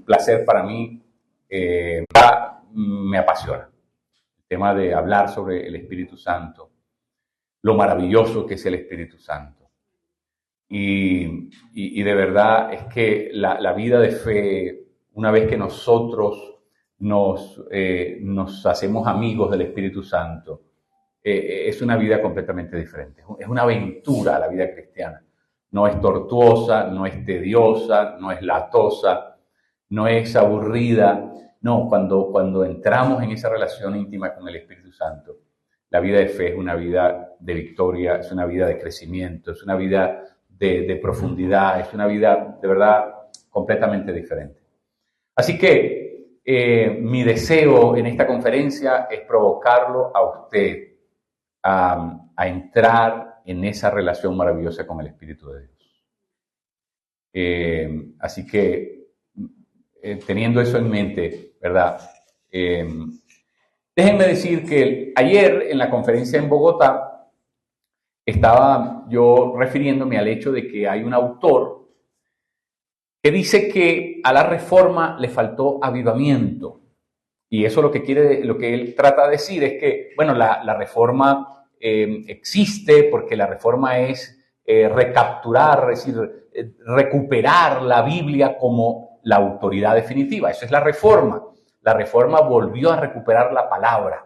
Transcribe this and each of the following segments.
placer para mí, me apasiona el tema de hablar sobre el Espíritu Santo, lo maravilloso que es el Espíritu Santo. Y de verdad es que la vida de fe, una vez que nosotros nos hacemos amigos del Espíritu Santo, es una vida completamente diferente. Es una aventura la vida cristiana. No es tortuosa, no es tediosa, no es latosa, no es aburrida. No, cuando entramos en esa relación íntima con el Espíritu Santo, la vida de fe es una vida de victoria, es una vida de crecimiento, es una vida de profundidad, es una vida de verdad completamente diferente. Así que mi deseo en esta conferencia es provocarlo a usted a entrar en esa relación maravillosa con el Espíritu de Dios. Así que, teniendo eso en mente, ¿verdad? Déjenme decir que ayer en la conferencia en Bogotá estaba yo refiriéndome al hecho de que hay un autor que dice que a la Reforma le faltó avivamiento. Y eso lo que él trata de decir es que, bueno, la Reforma existe porque la Reforma es recapturar, es decir, recuperar la Biblia como la autoridad definitiva. Eso es la Reforma. La Reforma volvió a recuperar la palabra.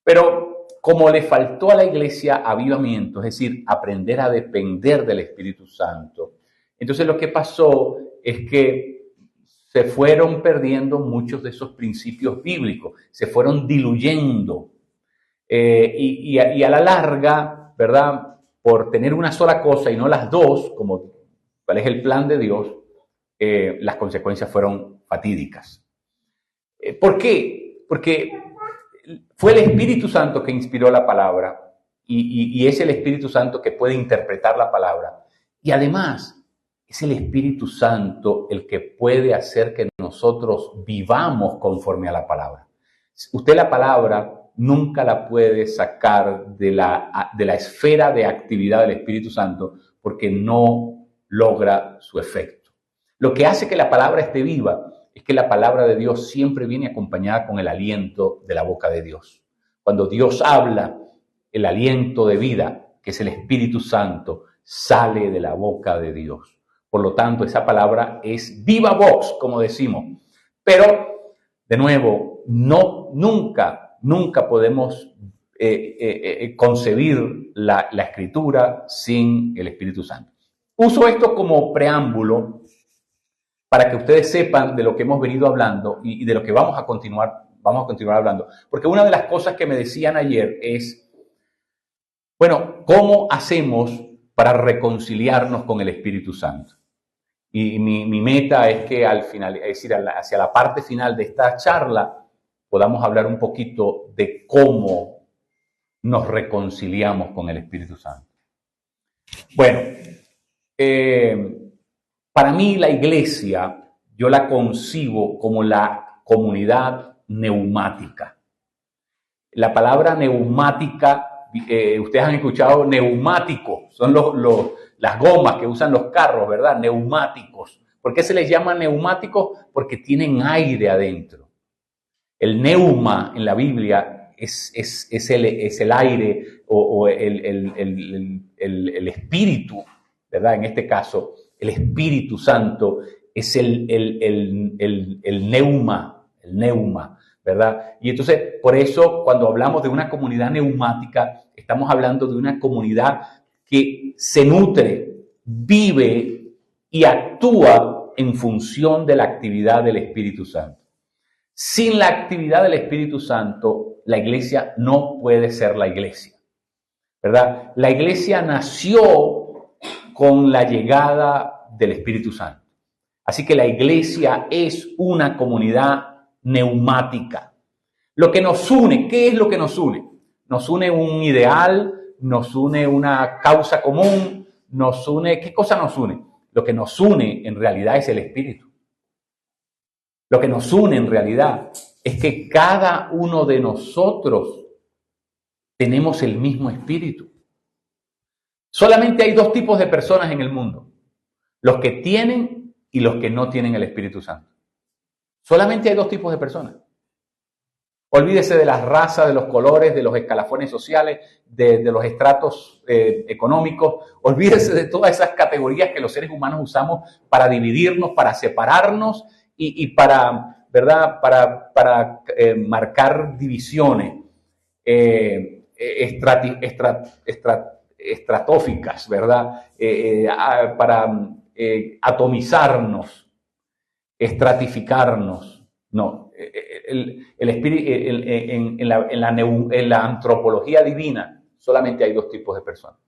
Pero como le faltó a la Iglesia avivamiento, es decir, aprender a depender del Espíritu Santo, entonces lo que pasó es que se fueron perdiendo muchos de esos principios bíblicos, se fueron diluyendo. Y a la larga, ¿verdad? Por tener una sola cosa y no las dos, como cuál es el plan de Dios, las consecuencias fueron fatídicas. ¿Por qué? Porque fue el Espíritu Santo que inspiró la palabra y es el Espíritu Santo que puede interpretar la palabra. Y además, es el Espíritu Santo el que puede hacer que nosotros vivamos conforme a la palabra. Usted la palabra nunca la puede sacar de la esfera de actividad del Espíritu Santo porque no logra su efecto. Lo que hace que la palabra esté viva es que la palabra de Dios siempre viene acompañada con el aliento de la boca de Dios. Cuando Dios habla, el aliento de vida, que es el Espíritu Santo, sale de la boca de Dios. Por lo tanto, esa palabra es viva vox, como decimos. Pero, de nuevo, nunca podemos concebir la Escritura sin el Espíritu Santo. Uso esto como preámbulo para que ustedes sepan de lo que hemos venido hablando y de lo que vamos a continuar hablando. Porque una de las cosas que me decían ayer es, bueno, ¿cómo hacemos para reconciliarnos con el Espíritu Santo? Y mi meta es que al final, es decir, hacia la parte final de esta charla, podamos hablar un poquito de cómo nos reconciliamos con el Espíritu Santo. Bueno, para mí la iglesia, yo la concibo como la comunidad neumática. La palabra neumática, ustedes han escuchado neumático, son las gomas que usan los carros, ¿verdad? Neumáticos. ¿Por qué se les llama neumáticos? Porque tienen aire adentro. El neuma en la Biblia es el aire o el espíritu, ¿verdad? En este caso, el Espíritu Santo es el neuma, ¿verdad? Y entonces, por eso, cuando hablamos de una comunidad neumática, estamos hablando de una comunidad que se nutre, vive y actúa en función de la actividad del Espíritu Santo. Sin la actividad del Espíritu Santo, la iglesia no puede ser la iglesia, ¿verdad? La iglesia nació con la llegada del Espíritu Santo. Así que la iglesia es una comunidad neumática. Lo que nos une, ¿qué es lo que nos une? Nos une un ideal, nos une una causa común, nos une, ¿qué cosa nos une? Lo que nos une en realidad es el Espíritu. Lo que nos une en realidad es que cada uno de nosotros tenemos el mismo Espíritu. Solamente hay dos tipos de personas en el mundo: los que tienen y los que no tienen el Espíritu Santo. Solamente hay dos tipos de personas. Olvídese de las razas, de los colores, de los escalafones sociales, de los estratos económicos. Olvídese de todas esas categorías que los seres humanos usamos para dividirnos, para separarnos y para, ¿verdad? Para marcar divisiones estratóficas, ¿verdad? Para atomizarnos, estratificarnos. No, el espíritu, en la antropología divina solamente hay dos tipos de personas.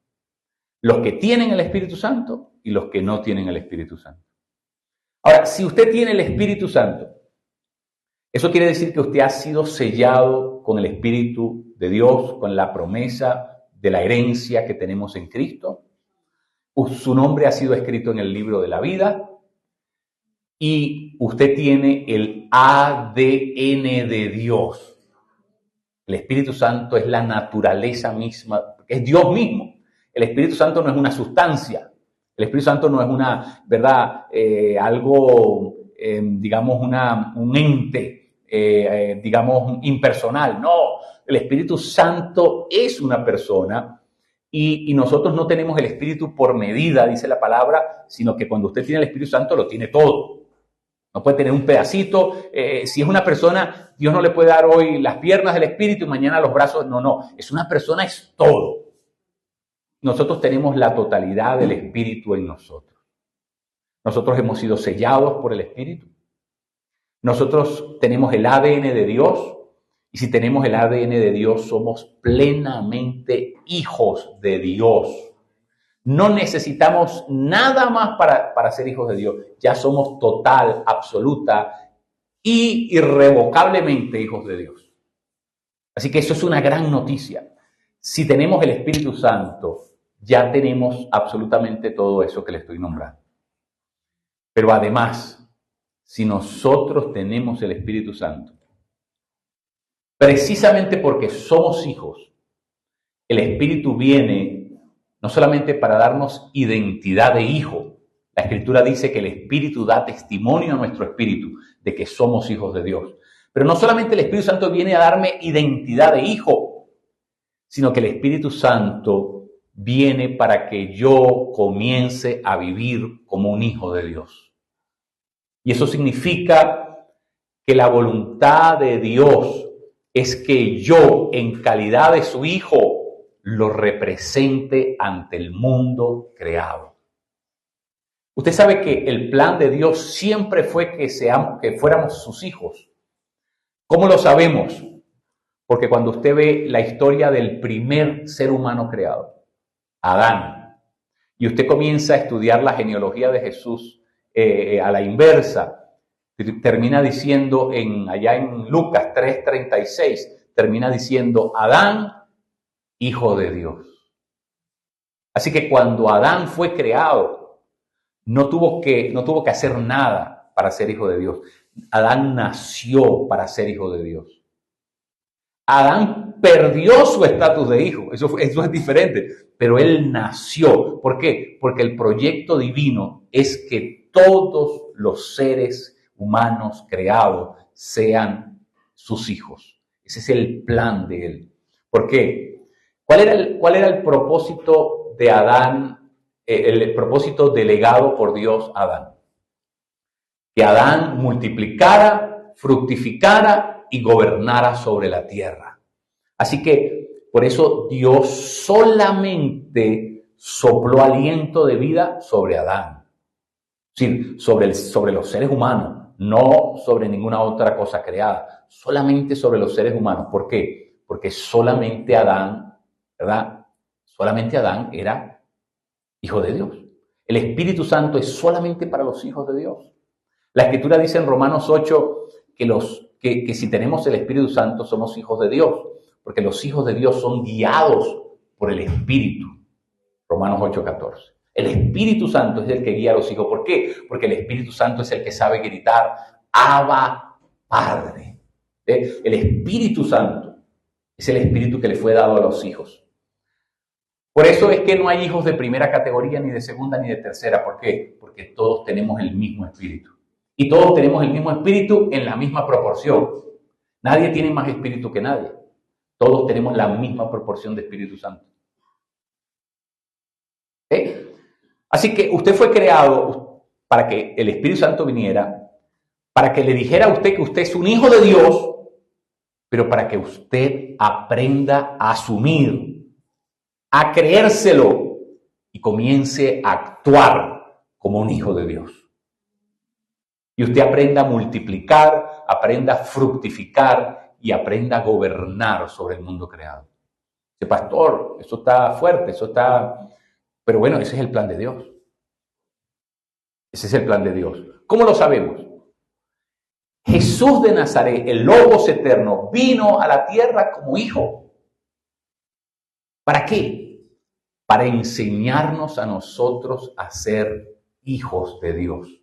Los que tienen el Espíritu Santo y los que no tienen el Espíritu Santo. Ahora, si usted tiene el Espíritu Santo, eso quiere decir que usted ha sido sellado con el Espíritu de Dios, con la promesa de la herencia que tenemos en Cristo. Su nombre ha sido escrito en el libro de la vida. Y usted tiene el ADN de Dios. El Espíritu Santo es la naturaleza misma, es Dios mismo. El Espíritu Santo no es una sustancia. El Espíritu Santo no es una, ¿verdad? Algo, digamos, un ente, digamos, impersonal. No, el Espíritu Santo es una persona. Y nosotros no tenemos el Espíritu por medida, dice la palabra, sino que cuando usted tiene el Espíritu Santo lo tiene todo. No puede tener un pedacito. Si es una persona, Dios no le puede dar hoy las piernas del Espíritu y mañana los brazos. No. Es una persona, es todo. Nosotros tenemos la totalidad del Espíritu en nosotros. Nosotros hemos sido sellados por el Espíritu. Nosotros tenemos el ADN de Dios. Y si tenemos el ADN de Dios, somos plenamente hijos de Dios. No necesitamos nada más para ser hijos de Dios. Ya somos total, absoluta y irrevocablemente hijos de Dios. Así que eso es una gran noticia. Si tenemos el Espíritu Santo, ya tenemos absolutamente todo eso que le estoy nombrando. Pero además, si nosotros tenemos el Espíritu Santo, precisamente porque somos hijos, el Espíritu viene no solamente para darnos identidad de hijo. La Escritura dice que el Espíritu da testimonio a nuestro espíritu de que somos hijos de Dios. Pero no solamente el Espíritu Santo viene a darme identidad de hijo, sino que el Espíritu Santo viene para que yo comience a vivir como un hijo de Dios. Y eso significa que la voluntad de Dios es que yo, en calidad de su hijo, lo represente ante el mundo creado. Usted sabe que el plan de Dios siempre fue que fuéramos sus hijos. ¿Cómo lo sabemos? Porque cuando usted ve la historia del primer ser humano creado, Adán, y usted comienza a estudiar la genealogía de Jesús a la inversa, termina diciendo allá en Lucas 3:36, termina diciendo Adán, hijo de Dios. Así que cuando Adán fue creado, no tuvo que hacer nada para ser hijo de Dios. Adán nació para ser hijo de Dios. Adán perdió su estatus de hijo, eso es diferente, pero él nació. ¿Por qué? Porque el proyecto divino es que todos los seres humanos creados sean sus hijos. Ese es el plan de él. ¿Por qué? ¿Cuál era el propósito de Adán, el propósito delegado por Dios a Adán? Que Adán multiplicara, fructificara y gobernara sobre la tierra. Así que por eso Dios solamente sopló aliento de vida sobre Adán. Sí, sobre los seres humanos, no sobre ninguna otra cosa creada, solamente sobre los seres humanos. ¿Por qué? Porque solamente Adán, ¿verdad? Solamente Adán era hijo de Dios. El Espíritu Santo es solamente para los hijos de Dios. La Escritura dice en Romanos 8 que si tenemos el Espíritu Santo somos hijos de Dios, porque los hijos de Dios son guiados por el Espíritu. Romanos 8:14. El Espíritu Santo es el que guía a los hijos. ¿Por qué? Porque el Espíritu Santo es el que sabe gritar, Abba, Padre. El Espíritu Santo es el Espíritu que le fue dado a los hijos. Por eso es que no hay hijos de primera categoría, ni de segunda, ni de tercera. ¿Por qué? Porque todos tenemos el mismo Espíritu. Y todos tenemos el mismo espíritu en la misma proporción. Nadie tiene más espíritu que nadie. Todos tenemos la misma proporción de Espíritu Santo. ¿Eh? Así que usted fue creado para que el Espíritu Santo viniera, para que le dijera a usted que usted es un hijo de Dios, pero para que usted aprenda a asumir, a creérselo y comience a actuar como un hijo de Dios. Y usted aprenda a multiplicar, aprenda a fructificar y aprenda a gobernar sobre el mundo creado. Dice, pastor, eso está fuerte, eso está... Pero bueno, ese es el plan de Dios. Ese es el plan de Dios. ¿Cómo lo sabemos? Jesús de Nazaret, el Logos eterno, vino a la tierra como hijo. ¿Para qué? Para enseñarnos a nosotros a ser hijos de Dios.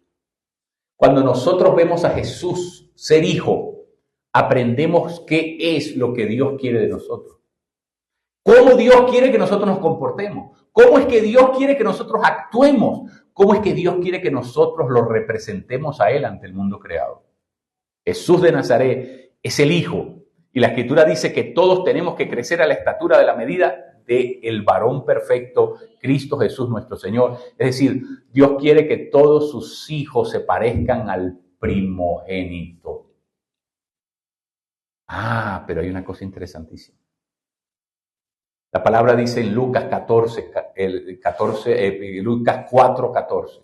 Cuando nosotros vemos a Jesús ser hijo, aprendemos qué es lo que Dios quiere de nosotros. ¿Cómo Dios quiere que nosotros nos comportemos? ¿Cómo es que Dios quiere que nosotros actuemos? ¿Cómo es que Dios quiere que nosotros lo representemos a Él ante el mundo creado? Jesús de Nazaret es el Hijo. Y la Escritura dice que todos tenemos que crecer a la estatura de la medida del varón perfecto, Cristo Jesús nuestro Señor. Es decir, Dios quiere que todos sus hijos se parezcan al primogénito. Pero hay una cosa interesantísima. La palabra dice en Lucas 4:14.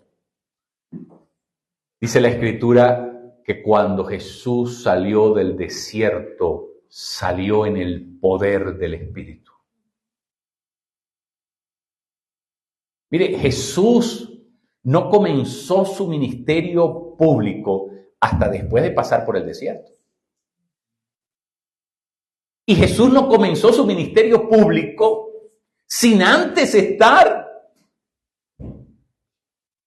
Dice la Escritura que cuando Jesús salió del desierto, salió en el poder del Espíritu. Mire, Jesús no comenzó su ministerio público hasta después de pasar por el desierto. Y Jesús no comenzó su ministerio público sin antes estar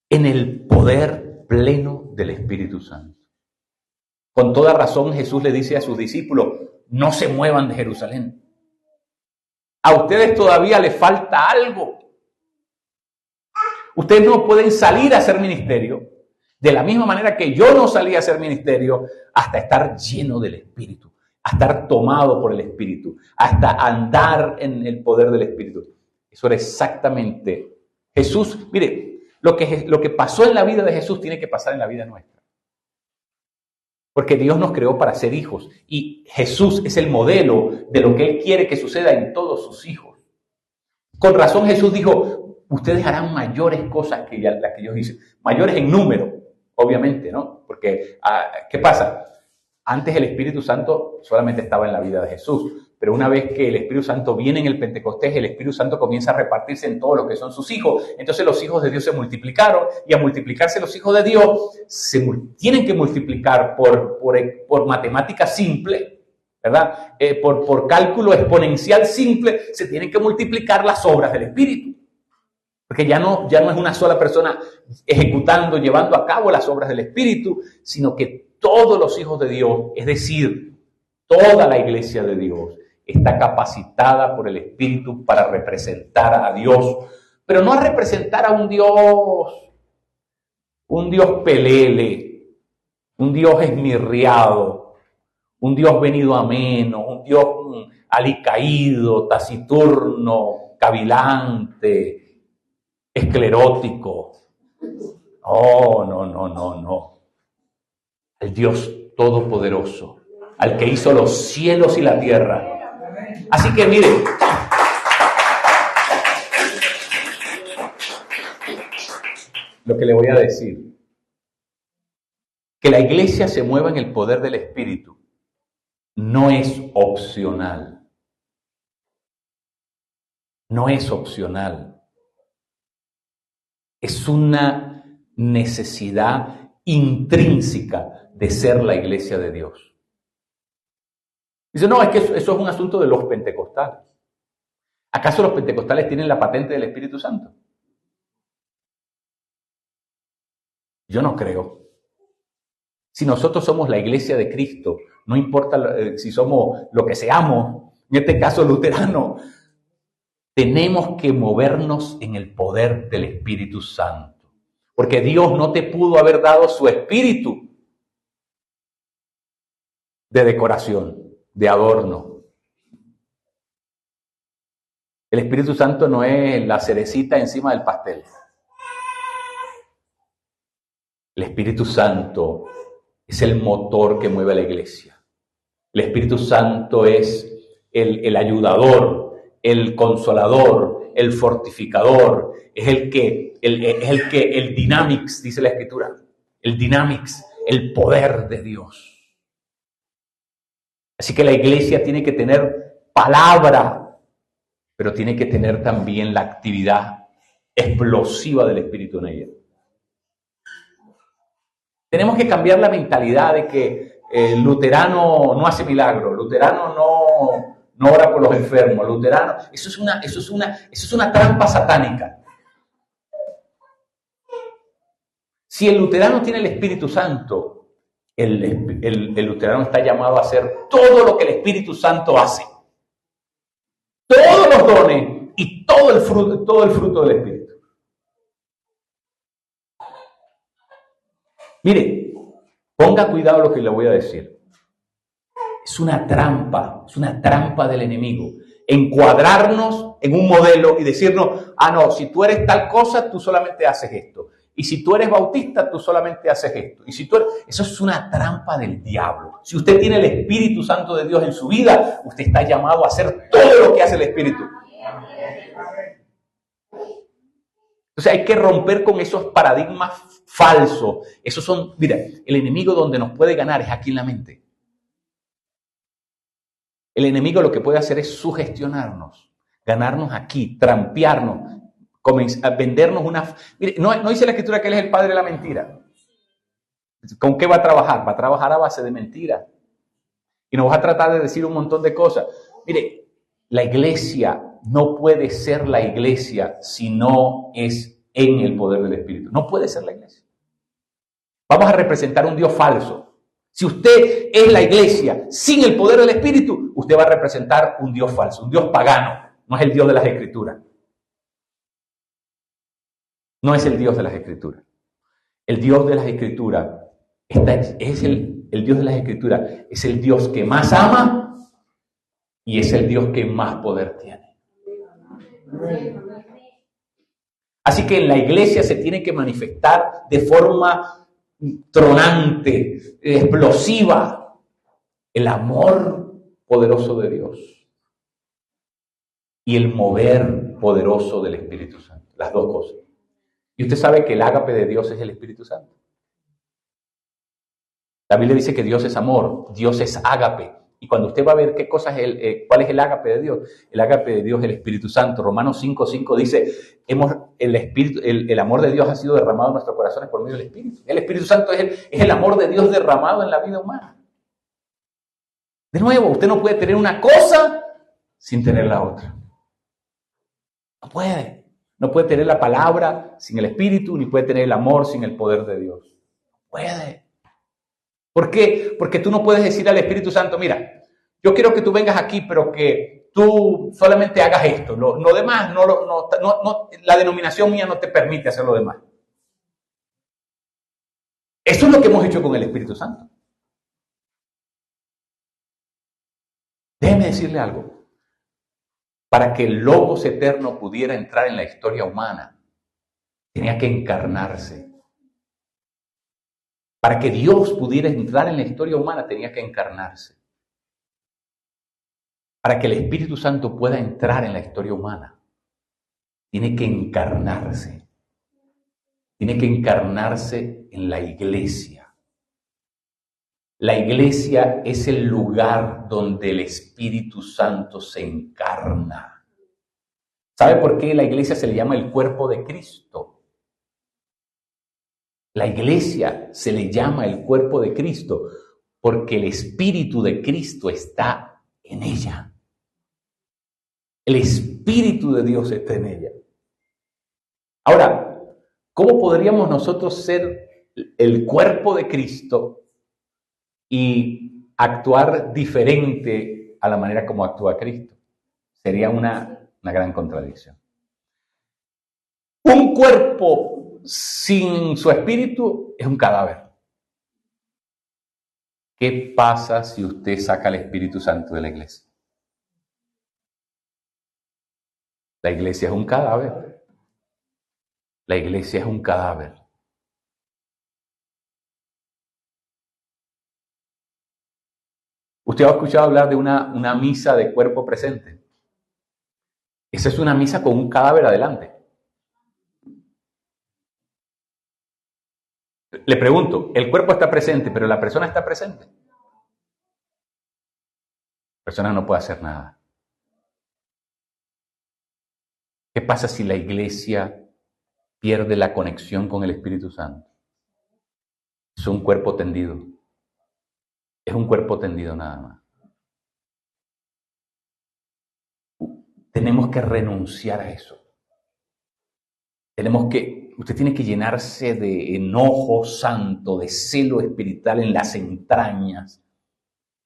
en el poder pleno del Espíritu Santo. Con toda razón, Jesús le dice a sus discípulos, no se muevan de Jerusalén. A ustedes todavía les falta algo. Ustedes no pueden salir a hacer ministerio de la misma manera que yo no salí a hacer ministerio hasta estar lleno del Espíritu, hasta estar tomado por el Espíritu, hasta andar en el poder del Espíritu. Eso era exactamente Jesús. Mire, lo que pasó en la vida de Jesús tiene que pasar en la vida nuestra. Porque Dios nos creó para ser hijos y Jesús es el modelo de lo que Él quiere que suceda en todos sus hijos. Con razón Jesús dijo, ustedes harán mayores cosas que las que yo hice, mayores en número, obviamente, ¿no? Porque, ¿qué pasa? Antes el Espíritu Santo solamente estaba en la vida de Jesús, pero una vez que el Espíritu Santo viene en el Pentecostés, el Espíritu Santo comienza a repartirse en todo lo que son sus hijos. Entonces los hijos de Dios se multiplicaron y a multiplicarse los hijos de Dios tienen que multiplicar por matemática simple, ¿verdad? Por cálculo exponencial simple, se tienen que multiplicar las obras del Espíritu. Porque ya no es una sola persona ejecutando, llevando a cabo las obras del Espíritu, sino que todos los hijos de Dios, es decir, toda la iglesia de Dios, está capacitada por el Espíritu para representar a Dios, pero no a representar a un Dios pelele, un Dios esmirriado, un Dios venido a menos, un Dios alicaído, taciturno, cavilante, esclerótico. No. El Dios todopoderoso, al que hizo los cielos y la tierra. Así que mire, lo que le voy a decir, que la iglesia se mueva en el poder del Espíritu no es opcional. No es opcional. Es una necesidad intrínseca de ser la iglesia de Dios. Dice, no, es que eso es un asunto de los pentecostales. ¿Acaso los pentecostales tienen la patente del Espíritu Santo? Yo no creo. Si nosotros somos la iglesia de Cristo, no importa si somos lo que seamos, en este caso luterano, tenemos que movernos en el poder del Espíritu Santo. Porque Dios no te pudo haber dado su Espíritu de decoración, de adorno. El Espíritu Santo no es la cerecita encima del pastel. El Espíritu Santo es el motor que mueve a la iglesia. El Espíritu Santo es el ayudador, el consolador, el fortificador, es el dynamics, dice la Escritura, el dynamics, el poder de Dios. Así que la iglesia tiene que tener palabra, pero tiene que tener también la actividad explosiva del Espíritu en ella. Tenemos que cambiar la mentalidad de que el luterano no hace milagros, luterano no ora por los enfermos, luterano, eso es una trampa satánica. Si el luterano tiene el Espíritu Santo, el luterano está llamado a hacer todo lo que el Espíritu Santo hace. Todos los dones y todo el fruto del Espíritu. Mire, ponga cuidado lo que le voy a decir. Es una trampa del enemigo. Encuadrarnos en un modelo y decirnos, no, si tú eres tal cosa, tú solamente haces esto. Y si tú eres bautista, tú solamente haces esto. Y si tú eso es una trampa del diablo. Si usted tiene el Espíritu Santo de Dios en su vida, usted está llamado a hacer todo lo que hace el Espíritu. Entonces hay que romper con esos paradigmas falsos. Mira, el enemigo donde nos puede ganar es aquí en la mente. El enemigo lo que puede hacer es sugestionarnos, ganarnos aquí, trampearnos, a vendernos una... Mire, no dice la Escritura que él es el padre de la mentira. ¿Con qué va a trabajar? Va a trabajar a base de mentiras. Y nos va a tratar de decir un montón de cosas. Mire, la iglesia no puede ser la iglesia si no es en el poder del Espíritu. No puede ser la iglesia. Vamos a representar un Dios falso. Si usted es la iglesia sin el poder del Espíritu, usted va a representar un Dios falso, un Dios pagano. No es el Dios de las Escrituras. No es el Dios de las Escrituras. El Dios de las Escrituras el Dios de las Escrituras es el Dios que más ama y es el Dios que más poder tiene. Así que en la iglesia se tiene que manifestar de forma tronante, explosiva, el amor poderoso de Dios y el mover poderoso del Espíritu Santo. Las dos cosas. Y usted sabe que el ágape de Dios es el Espíritu Santo. La Biblia dice que Dios es amor, Dios es ágape. Y cuando usted va a ver cuál es el ágape de Dios, el ágape de Dios es el Espíritu Santo. Romanos 5:5 dice, el amor de Dios ha sido derramado en nuestros corazones por medio del Espíritu. El Espíritu Santo es el amor de Dios derramado en la vida humana. De nuevo, usted no puede tener una cosa sin tener la otra. No puede. No puede tener la palabra sin el Espíritu, ni puede tener el amor sin el poder de Dios. No puede. ¿Por qué? Porque tú no puedes decir al Espíritu Santo, mira, yo quiero que tú vengas aquí, pero que tú solamente hagas esto. Lo demás, la denominación mía no te permite hacer lo demás. Eso es lo que hemos hecho con el Espíritu Santo. Déjeme decirle algo. Para que el Logos eterno pudiera entrar en la historia humana, tenía que encarnarse. Para que Dios pudiera entrar en la historia humana, tenía que encarnarse. Para que el Espíritu Santo pueda entrar en la historia humana, tiene que encarnarse. Tiene que encarnarse en la iglesia. La iglesia es el lugar donde el Espíritu Santo se encarna. ¿Sabe por qué la iglesia se le llama el cuerpo de Cristo? La iglesia se le llama el cuerpo de Cristo porque el Espíritu de Cristo está en ella. El Espíritu de Dios está en ella. Ahora, ¿cómo podríamos nosotros ser el cuerpo de Cristo y actuar diferente a la manera como actúa Cristo? Sería una gran contradicción. Un cuerpo sin su espíritu es un cadáver ¿Qué pasa si usted saca al Espíritu Santo de la iglesia? La iglesia es un cadáver. La iglesia es un cadáver. ¿Usted ha escuchado hablar de una misa de cuerpo presente? Esa es una misa con un cadáver adelante. Le pregunto, el cuerpo está presente, pero la persona está presente. La persona no puede hacer nada. ¿Qué pasa si la iglesia pierde la conexión con el Espíritu Santo? Es un cuerpo tendido. Es un cuerpo tendido nada más. Tenemos que renunciar a eso. Usted tiene que llenarse de enojo santo, de celo espiritual en las entrañas,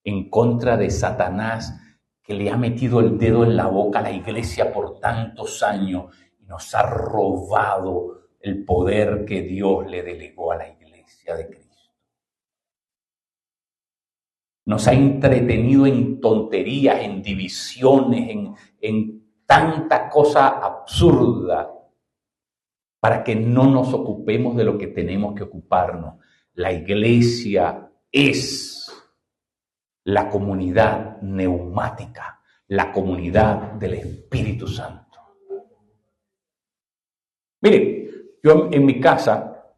en contra de Satanás, que le ha metido el dedo en la boca a la iglesia por tantos años y nos ha robado el poder que Dios le delegó a la iglesia de Cristo. Nos ha entretenido en tonterías, en divisiones, en tanta cosa absurda, para que no nos ocupemos de lo que tenemos que ocuparnos. La iglesia es la comunidad neumática, la comunidad del Espíritu Santo. Mire, yo en mi casa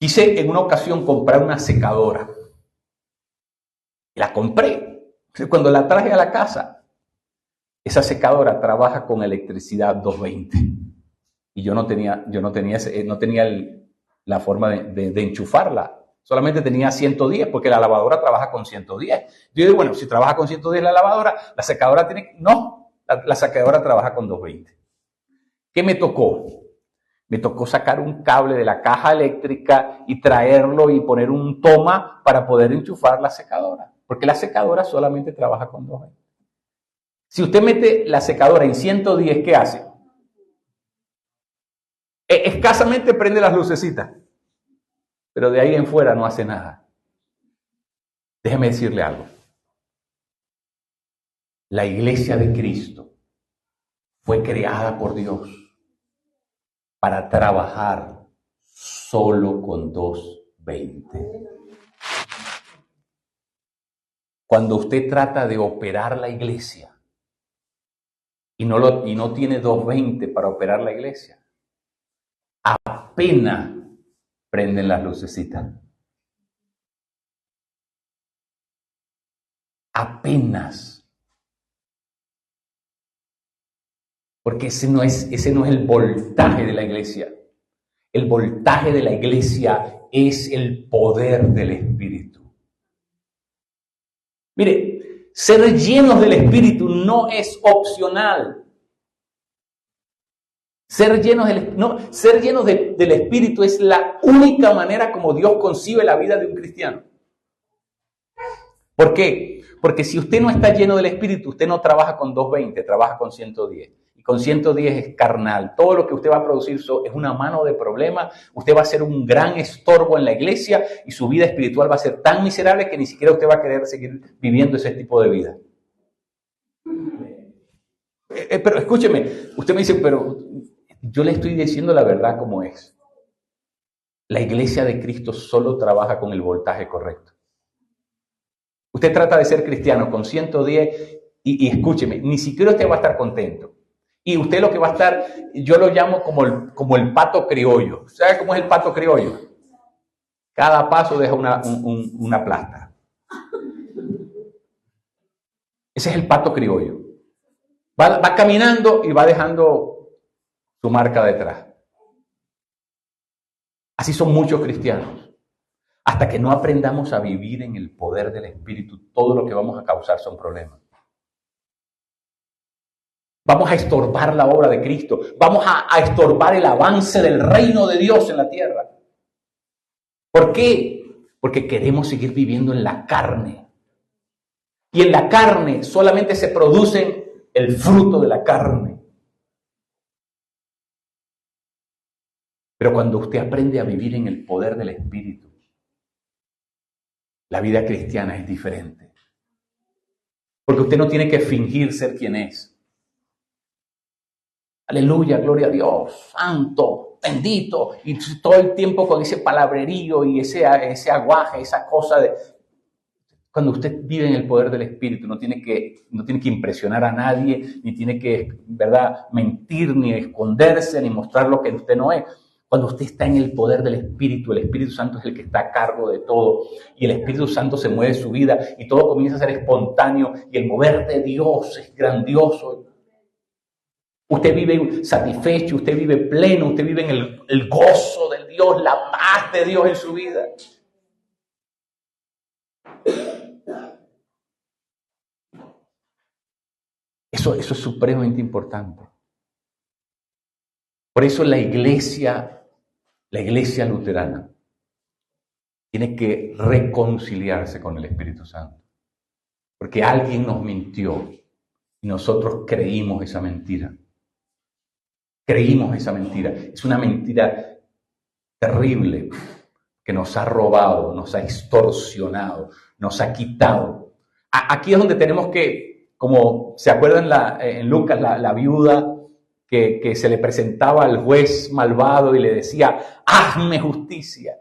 quise en una ocasión comprar una secadora. La compré. Cuando la traje a la casa, esa secadora trabaja con electricidad 220 y yo no tenía la forma de enchufarla. Solamente tenía 110 porque la lavadora trabaja con 110. Yo digo, bueno, si trabaja con 110 la lavadora, la secadora la secadora trabaja con 220. ¿Qué me tocó? Me tocó sacar un cable de la caja eléctrica y traerlo y poner un toma para poder enchufar la secadora, porque la secadora solamente trabaja con 220. Si usted mete la secadora en 110, ¿qué hace? Escasamente prende las lucecitas, pero de ahí en fuera no hace nada. Déjeme decirle algo. La iglesia de Cristo fue creada por Dios para trabajar solo con 220. Cuando usted trata de operar la iglesia, y no tiene 220 para operar la iglesia, apenas prenden las lucecitas. Apenas. Porque ese no es el voltaje de la iglesia. El voltaje de la iglesia es el poder del Espíritu. Mire, ser llenos del Espíritu no es opcional. Ser llenos del Espíritu es la única manera como Dios concibe la vida de un cristiano. ¿Por qué? Porque si usted no está lleno del Espíritu, usted no trabaja con 220, trabaja con 110. Y con 110 es carnal. Todo lo que usted va a producir es una mano de problema. Usted va a ser un gran estorbo en la iglesia y su vida espiritual va a ser tan miserable que ni siquiera usted va a querer seguir viviendo ese tipo de vida. Pero escúcheme, usted me dice, pero yo le estoy diciendo la verdad como es. La iglesia de Cristo solo trabaja con el voltaje correcto. Usted trata de ser cristiano con 110 y escúcheme, ni siquiera usted va a estar contento. Y usted lo que va a estar, yo lo llamo como el pato criollo. ¿Sabe cómo es el pato criollo? Cada paso deja una plasta. Ese es el pato criollo. Va caminando y va dejando su marca detrás. Así son muchos cristianos. Hasta que no aprendamos a vivir en el poder del Espíritu, todo lo que vamos a causar son problemas. Vamos a estorbar la obra de Cristo. Vamos a estorbar el avance del reino de Dios en la tierra. ¿Por qué? Porque queremos seguir viviendo en la carne. Y en la carne solamente se produce el fruto de la carne. Pero cuando usted aprende a vivir en el poder del Espíritu, La vida cristiana es diferente. Porque usted no tiene que fingir ser quien es. Aleluya, gloria a Dios, santo, bendito. Y todo el tiempo con ese palabrerío y ese aguaje, esa cosa de... Cuando usted vive en el poder del Espíritu, no tiene que impresionar a nadie, ni tiene que, ¿verdad?, mentir, ni esconderse, ni mostrar lo que usted no es. Cuando usted está en el poder del Espíritu, el Espíritu Santo es el que está a cargo de todo, y el Espíritu Santo se mueve su vida, y todo comienza a ser espontáneo, y el mover de Dios es grandioso. Usted vive satisfecho, usted vive pleno, usted vive en el gozo de Dios, la paz de Dios en su vida. Eso es supremamente importante. Por eso la iglesia luterana tiene que reconciliarse con el Espíritu Santo. Porque alguien nos mintió y nosotros creímos esa mentira. Creímos esa mentira. Es una mentira terrible que nos ha robado, nos ha extorsionado, nos ha quitado. Aquí es donde tenemos que, como se acuerdan en Lucas, la viuda que se le presentaba al juez malvado y le decía, hazme justicia.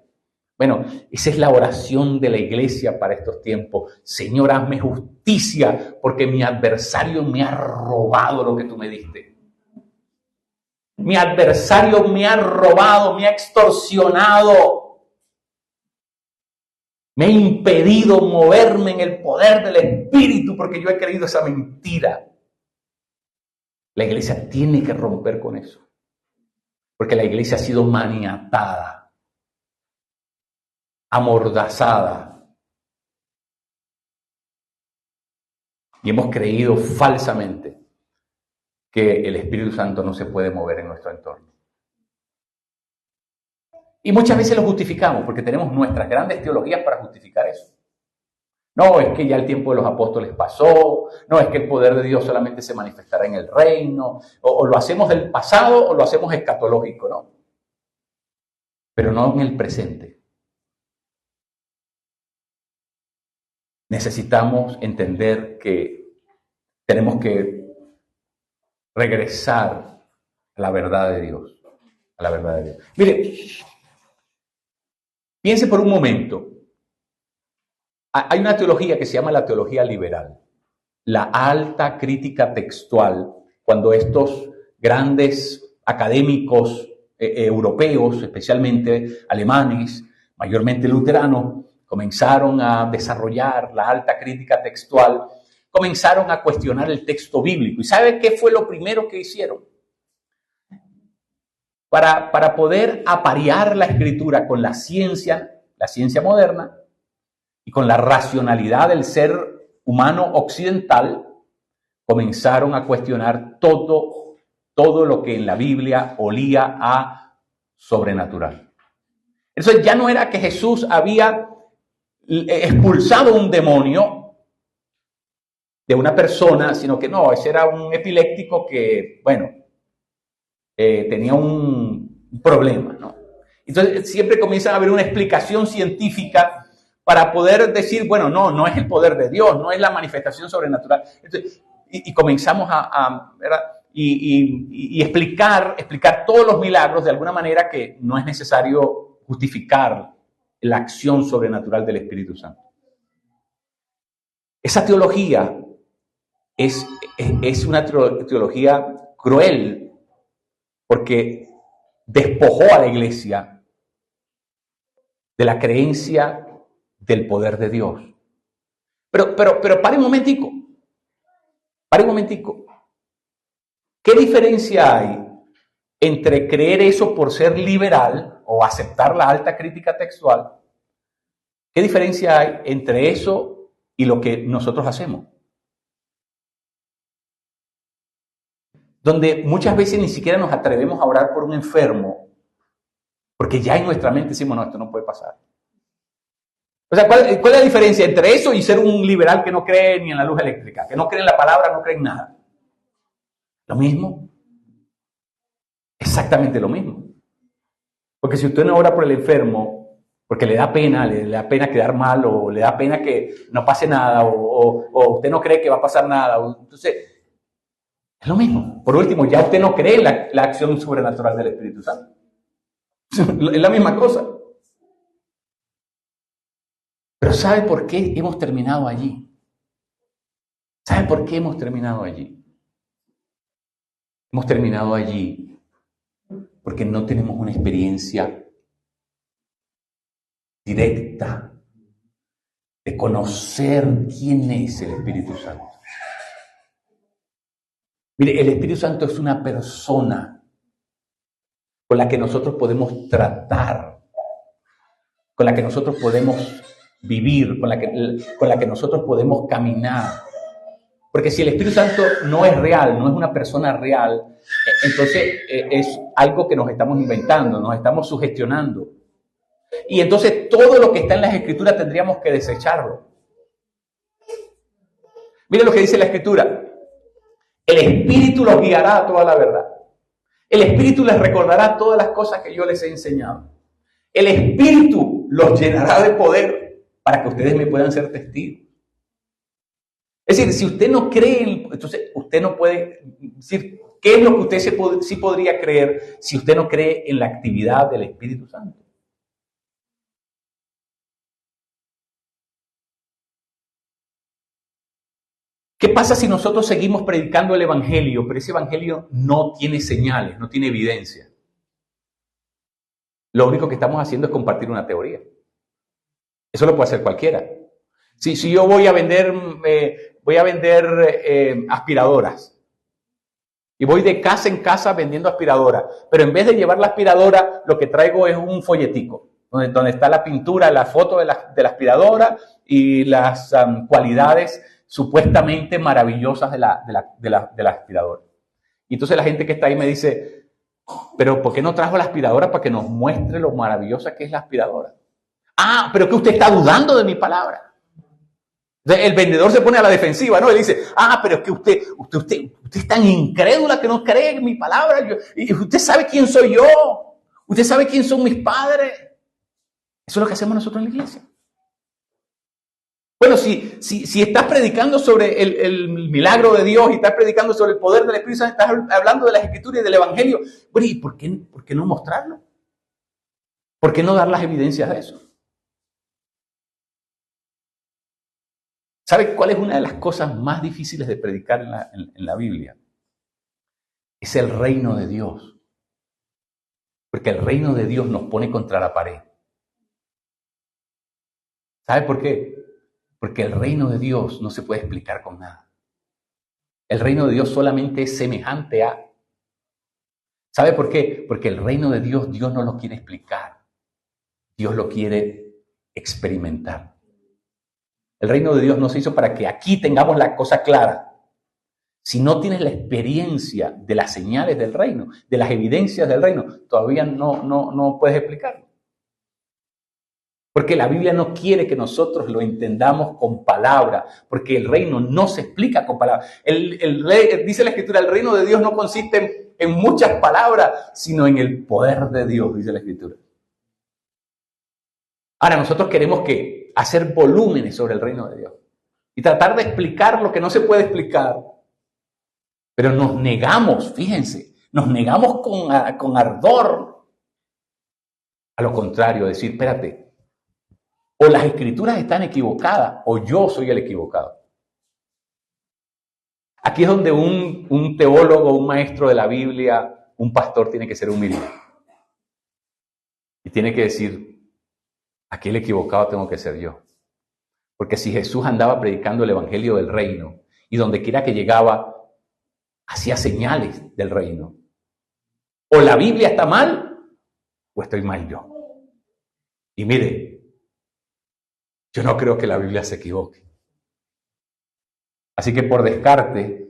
Bueno, esa es la oración de la iglesia para estos tiempos. Señor, hazme justicia porque mi adversario me ha robado lo que tú me diste. Mi adversario me ha robado, me ha extorsionado. Me ha impedido moverme en el poder del Espíritu porque yo he creído esa mentira. La iglesia tiene que romper con eso. Porque la iglesia ha sido maniatada, amordazada. Y hemos creído falsamente que el Espíritu Santo no se puede mover en nuestro entorno. Y muchas veces lo justificamos porque tenemos nuestras grandes teologías para justificar eso. No, es que ya el tiempo de los apóstoles pasó, no, es que el poder de Dios solamente se manifestará en el reino, o lo hacemos del pasado o lo hacemos escatológico, ¿no? Pero no en el presente. Necesitamos entender que tenemos que regresar a la verdad de Dios, a la verdad de Dios. Mire, piense por un momento. Hay una teología que se llama la teología liberal, la alta crítica textual, cuando estos grandes académicos europeos, especialmente alemanes, mayormente luteranos, comenzaron a desarrollar la alta crítica textual, comenzaron a cuestionar el texto bíblico. ¿Y sabe qué fue lo primero que hicieron? Para poder aparear la escritura con la ciencia moderna, y con la racionalidad del ser humano occidental, comenzaron a cuestionar todo lo que en la Biblia olía a sobrenatural. Entonces ya no era que Jesús había expulsado un demonio de una persona, sino que no, ese era un epiléptico que, bueno, tenía un problema, ¿no? Entonces siempre comienza a haber una explicación científica para poder decir, bueno, no es el poder de Dios, no es la manifestación sobrenatural. Entonces, y comenzamos ¿verdad? Y explicar todos los milagros de alguna manera que no es necesario justificar la acción sobrenatural del Espíritu Santo. Esa teología es una teología cruel porque despojó a la iglesia de la creencia del poder de Dios. Pero pare un momentico. ¿Qué diferencia hay entre creer eso por ser liberal o aceptar la alta crítica textual? ¿Qué diferencia hay entre eso y lo que nosotros hacemos? Donde muchas veces ni siquiera nos atrevemos a orar por un enfermo, porque ya en nuestra mente decimos, no, esto no puede pasar. O sea, ¿cuál es la diferencia entre eso y ser un liberal que no cree ni en la luz eléctrica, que no cree en la palabra, no cree en nada? Lo mismo. Exactamente lo mismo. Porque si usted no ora por el enfermo, porque le da pena quedar mal, o le da pena que no pase nada, o usted no cree que va a pasar nada. Entonces, es lo mismo. Por último, ya usted no cree en la acción sobrenatural del Espíritu Santo. Es la misma cosa. Pero ¿sabe por qué hemos terminado allí? ¿Sabe por qué hemos terminado allí? Hemos terminado allí porque no tenemos una experiencia directa de conocer quién es el Espíritu Santo. Mire, el Espíritu Santo es una persona con la que nosotros podemos tratar, con la que nosotros podemos vivir, con la que nosotros podemos caminar. Porque si el Espíritu Santo no es real, no es una persona real, entonces es algo que nos estamos inventando, nos estamos sugestionando. Y entonces todo lo que está en las Escrituras tendríamos que desecharlo. Mire lo que dice la Escritura. El Espíritu los guiará a toda la verdad. El Espíritu les recordará todas las cosas que yo les he enseñado. El Espíritu los llenará de poder para que ustedes me puedan ser testigos. Es decir, si usted no cree, entonces usted no puede decir qué es lo que usted sí podría creer si usted no cree en la actividad del Espíritu Santo. ¿Qué pasa si nosotros seguimos predicando el Evangelio, pero ese Evangelio no tiene señales, no tiene evidencia? Lo único que estamos haciendo es compartir una teoría. Eso lo puede hacer cualquiera. Si yo voy a vender aspiradoras y voy de casa en casa vendiendo aspiradoras, pero en vez de llevar la aspiradora, lo que traigo es un folletico donde está la pintura, la foto de la aspiradora y las cualidades supuestamente maravillosas de la aspiradora. Y entonces la gente que está ahí me dice, pero ¿por qué no trajo la aspiradora para que nos muestre lo maravillosa que es la aspiradora? Ah, pero que usted está dudando de mi palabra. El vendedor se pone a la defensiva, ¿no? Él dice, pero es que usted es tan incrédula que no cree en mi palabra. Y usted sabe quién soy yo. Usted sabe quién son mis padres. Eso es lo que hacemos nosotros en la iglesia. Bueno, si estás predicando sobre el milagro de Dios y estás predicando sobre el poder del Espíritu Santo, estás hablando de las Escrituras y del Evangelio, bueno, ¿y por qué no mostrarlo? ¿Por qué no dar las evidencias de eso? ¿Sabe cuál es una de las cosas más difíciles de predicar en la Biblia? Es el reino de Dios. Porque el reino de Dios nos pone contra la pared. ¿Sabe por qué? Porque el reino de Dios no se puede explicar con nada. El reino de Dios solamente es semejante a. ¿Sabe por qué? Porque el reino de Dios no lo quiere explicar. Dios lo quiere experimentar. El reino de Dios no se hizo para que aquí tengamos la cosa clara. Si no tienes la experiencia de las señales del reino, de las evidencias del reino, todavía no puedes explicarlo. Porque la Biblia no quiere que nosotros lo entendamos con palabras, porque el reino no se explica con palabras. Dice la Escritura, el reino de Dios no consiste en muchas palabras, sino en el poder de Dios, dice la Escritura. Ahora, nosotros queremos hacer volúmenes sobre el reino de Dios y tratar de explicar lo que no se puede explicar. Pero nos negamos, fíjense, nos negamos con ardor. A lo contrario, decir, espérate, o las Escrituras están equivocadas o yo soy el equivocado. Aquí es donde un teólogo, un maestro de la Biblia, un pastor tiene que ser humilde. Y tiene que decir, aquí el equivocado tengo que ser yo. Porque si Jesús andaba predicando el evangelio del reino y donde quiera que llegaba, hacía señales del reino. O la Biblia está mal o estoy mal yo. Y mire, yo no creo que la Biblia se equivoque. Así que por descarte,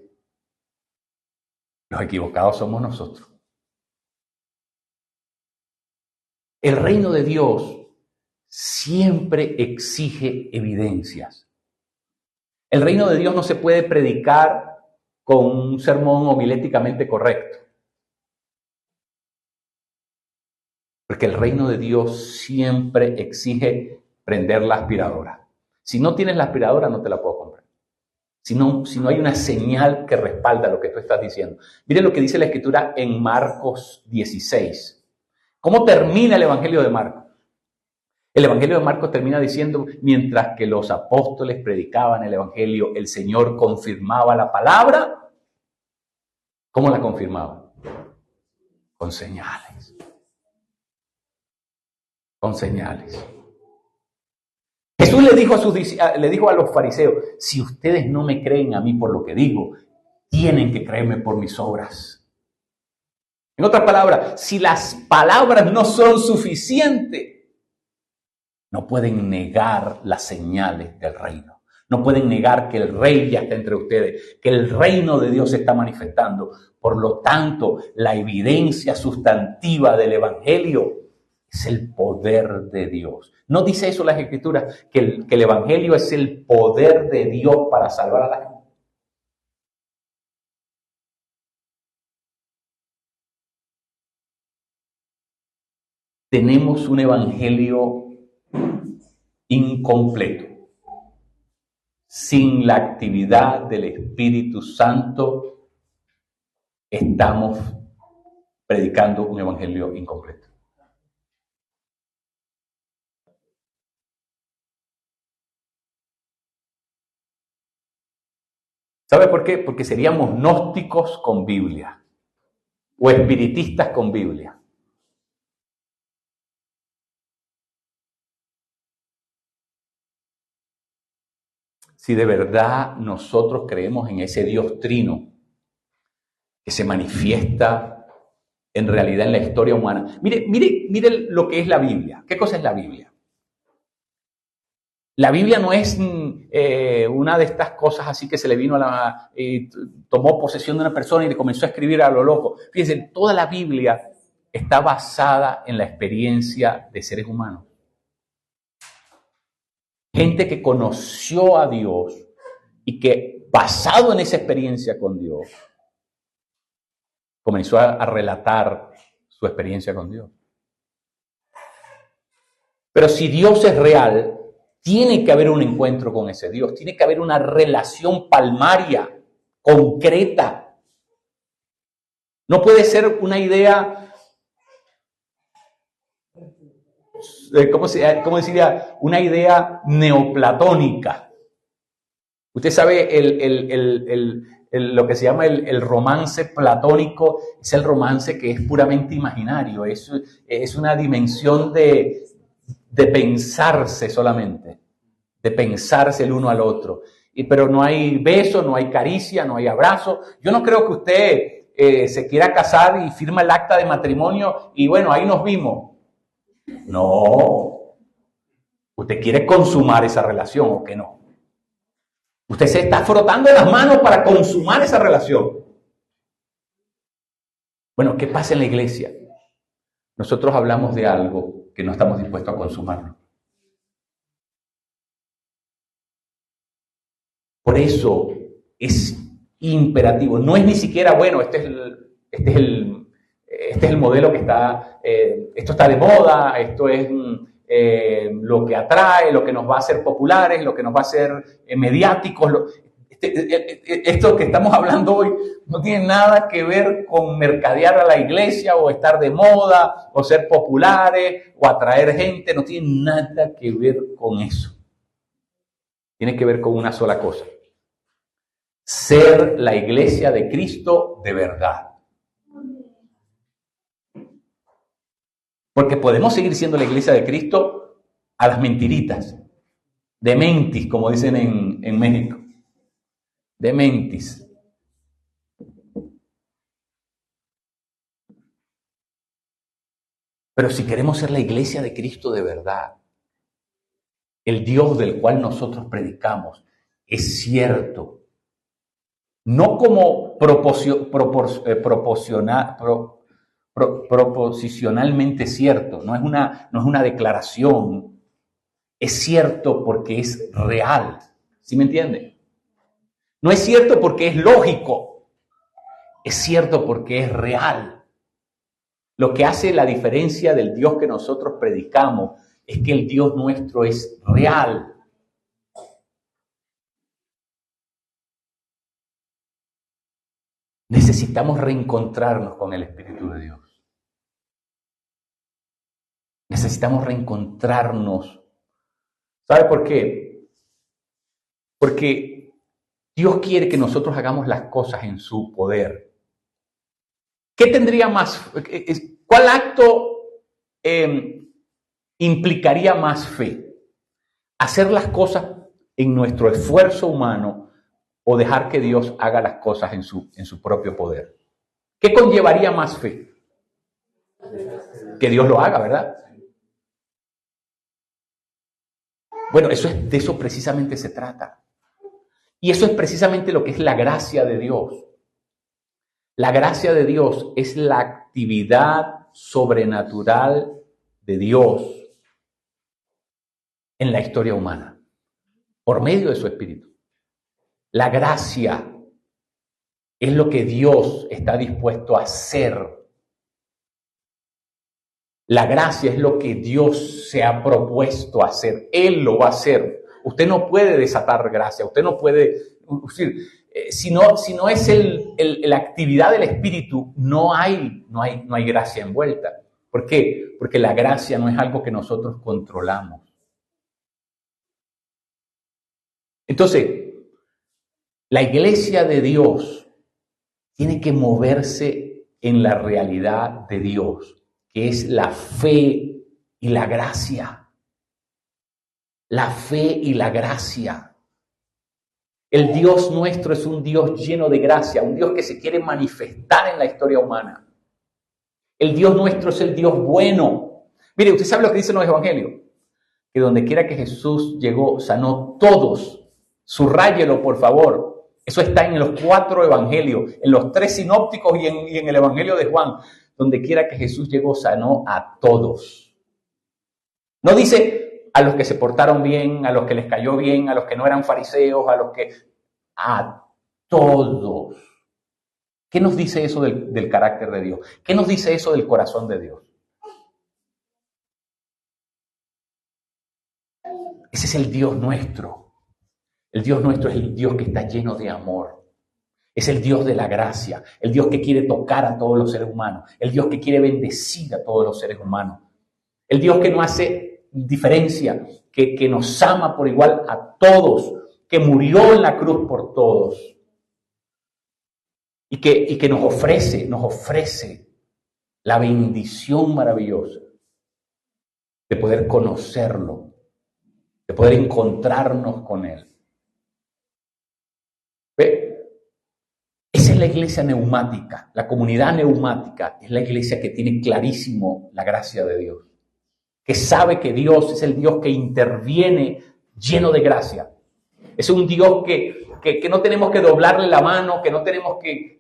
los equivocados somos nosotros. El reino de Dios siempre exige evidencias. El reino de Dios no se puede predicar con un sermón homiléticamente correcto. Porque el reino de Dios siempre exige prender la aspiradora. Si no tienes la aspiradora, no te la puedo comprar. Si no hay una señal que respalda lo que tú estás diciendo. Mire lo que dice la Escritura en Marcos 16. ¿Cómo termina el Evangelio de Marcos? El Evangelio de Marcos termina diciendo, mientras que los apóstoles predicaban el Evangelio, el Señor confirmaba la palabra. ¿Cómo la confirmaba? Con señales. Con señales. Jesús le dijo a los fariseos, si ustedes no me creen a mí por lo que digo, tienen que creerme por mis obras. En otras palabras, si las palabras no son suficientes, no pueden negar las señales del reino. No pueden negar que el rey ya está entre ustedes, que el reino de Dios se está manifestando. Por lo tanto, la evidencia sustantiva del evangelio es el poder de Dios. ¿No dice eso las Escrituras? Que el evangelio es el poder de Dios para salvar a la gente. Tenemos un evangelio incompleto. Sin la actividad del Espíritu Santo, estamos predicando un evangelio incompleto. ¿Sabe por qué? Porque seríamos gnósticos con Biblia o espiritistas con Biblia. Si de verdad nosotros creemos en ese Dios trino que se manifiesta en realidad en la historia humana. Mire lo que es la Biblia. ¿Qué cosa es la Biblia? La Biblia no es una de estas cosas así que se le vino tomó posesión de una persona y le comenzó a escribir a lo loco. Fíjense, toda la Biblia está basada en la experiencia de seres humanos. Gente que conoció a Dios y que, basado en esa experiencia con Dios, comenzó a relatar su experiencia con Dios. Pero si Dios es real, tiene que haber un encuentro con ese Dios, tiene que haber una relación palmaria, concreta. No puede ser una idea, ¿cómo decía? Una idea neoplatónica. Usted sabe lo que se llama el romance platónico, es el romance que es puramente imaginario, es una dimensión de pensarse solamente, de pensarse el uno al otro. Pero no hay beso, no hay caricia, no hay abrazo. Yo no creo que usted se quiera casar y firma el acta de matrimonio y bueno, ahí nos vimos. No. Usted quiere consumar esa relación o que no. Usted se está frotando las manos para consumar esa relación. Bueno, ¿qué pasa en la iglesia? Nosotros hablamos de algo que no estamos dispuestos a consumarlo. Por eso es imperativo. No es ni siquiera, bueno, este es el modelo que está, esto está de moda, esto es lo que atrae, lo que nos va a hacer populares, lo que nos va a hacer mediáticos. Esto que estamos hablando hoy no tiene nada que ver con mercadear a la iglesia o estar de moda o ser populares o atraer gente, no tiene nada que ver con eso. Tiene que ver con una sola cosa: ser la iglesia de Cristo de verdad. Porque podemos seguir siendo la iglesia de Cristo a las mentiritas, de mentis, como dicen en México, de mentis. Pero si queremos ser la iglesia de Cristo de verdad, el Dios del cual nosotros predicamos es cierto, no como proposicionalmente cierto, no es una declaración, es cierto porque es real. ¿Sí me entiende? No es cierto porque es lógico, es cierto porque es real. Lo que hace la diferencia del Dios que nosotros predicamos es que el Dios nuestro es real. Necesitamos reencontrarnos con el Espíritu de Dios. Necesitamos reencontrarnos. ¿Sabe por qué? Porque Dios quiere que nosotros hagamos las cosas en su poder. ¿Qué tendría más? ¿Cuál acto implicaría más fe? ¿Hacer las cosas en nuestro esfuerzo humano o dejar que Dios haga las cosas en su propio poder? ¿Qué conllevaría más fe? Que Dios lo haga, ¿verdad? Bueno, de eso precisamente se trata. Y eso es precisamente lo que es la gracia de Dios. La gracia de Dios es la actividad sobrenatural de Dios en la historia humana, por medio de su Espíritu. La gracia es lo que Dios está dispuesto a hacer. La gracia es lo que Dios se ha propuesto hacer. Él lo va a hacer. Usted no puede desatar gracia. Usted no puede... Si no es la actividad del Espíritu, no hay gracia envuelta. ¿Por qué? Porque la gracia no es algo que nosotros controlamos. Entonces, la iglesia de Dios tiene que moverse en la realidad de Dios, que es la fe y la gracia. La fe y la gracia. El Dios nuestro es un Dios lleno de gracia, un Dios que se quiere manifestar en la historia humana. El Dios nuestro es el Dios bueno. Mire, usted sabe lo que dicen los evangelios, que donde quiera que Jesús llegó, sanó todos. Subráyelo, por favor. Eso está en los 4 evangelios, en los 3 sinópticos y en el evangelio de Juan. Donde quiera que Jesús llegó, sanó a todos. No dice a los que se portaron bien, a los que les cayó bien, a los que no eran fariseos, a todos. ¿Qué nos dice eso del carácter de Dios? ¿Qué nos dice eso del corazón de Dios? Ese es el Dios nuestro. El Dios nuestro es el Dios que está lleno de amor. Es el Dios de la gracia, el Dios que quiere tocar a todos los seres humanos, el Dios que quiere bendecir a todos los seres humanos, el Dios que no hace diferencia, que nos ama por igual a todos, que murió en la cruz por todos y que nos ofrece la bendición maravillosa de poder conocerlo, de poder encontrarnos con Él. Esa es la iglesia neumática, la comunidad neumática es la iglesia que tiene clarísimo la gracia de Dios, que sabe que Dios es el Dios que interviene lleno de gracia. Es un Dios que no tenemos que doblarle la mano, que no tenemos que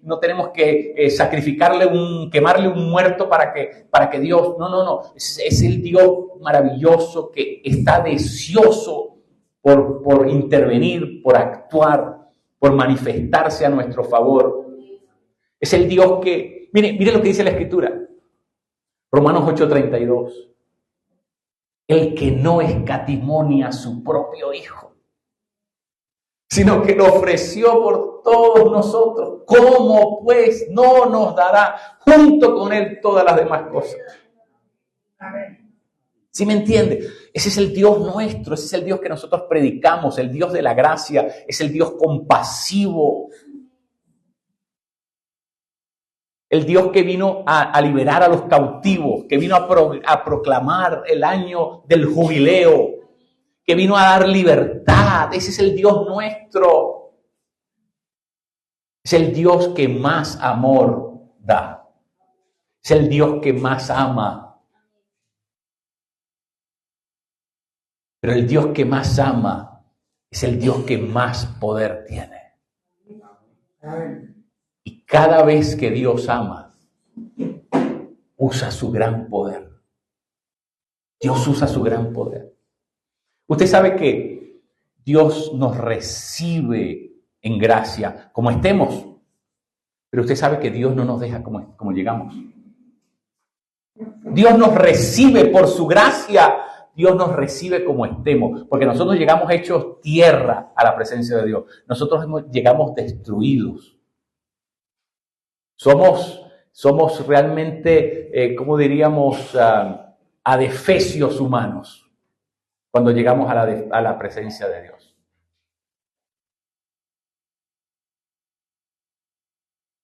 quemarle un muerto para que Dios... No. Es el Dios maravilloso que está deseoso por intervenir, por actuar, por manifestarse a nuestro favor. Es el Dios que... Mire lo que dice la Escritura. Romanos 8:32. El que no escatimonia a su propio Hijo, sino que lo ofreció por todos nosotros. ¿Cómo pues no nos dará junto con Él todas las demás cosas? Amén. ¿Sí me entiende? Ese es el Dios nuestro, ese es el Dios que nosotros predicamos, el Dios de la gracia, es el Dios compasivo. El Dios que vino a liberar a los cautivos, que vino a proclamar el año del jubileo, que vino a dar libertad. Ese es el Dios nuestro. Es el Dios que más amor da. Es el Dios que más ama. Pero el Dios que más ama es el Dios que más poder tiene. Y cada vez que Dios ama, usa su gran poder. Dios usa su gran poder. Usted sabe que Dios nos recibe en gracia como estemos, pero usted sabe que Dios no nos deja como llegamos. Dios nos recibe por su gracia. Dios nos recibe como estemos, porque nosotros llegamos hechos tierra a la presencia de Dios. Nosotros llegamos destruidos. Somos realmente, ¿cómo diríamos? Adefesios humanos cuando llegamos a la presencia de Dios.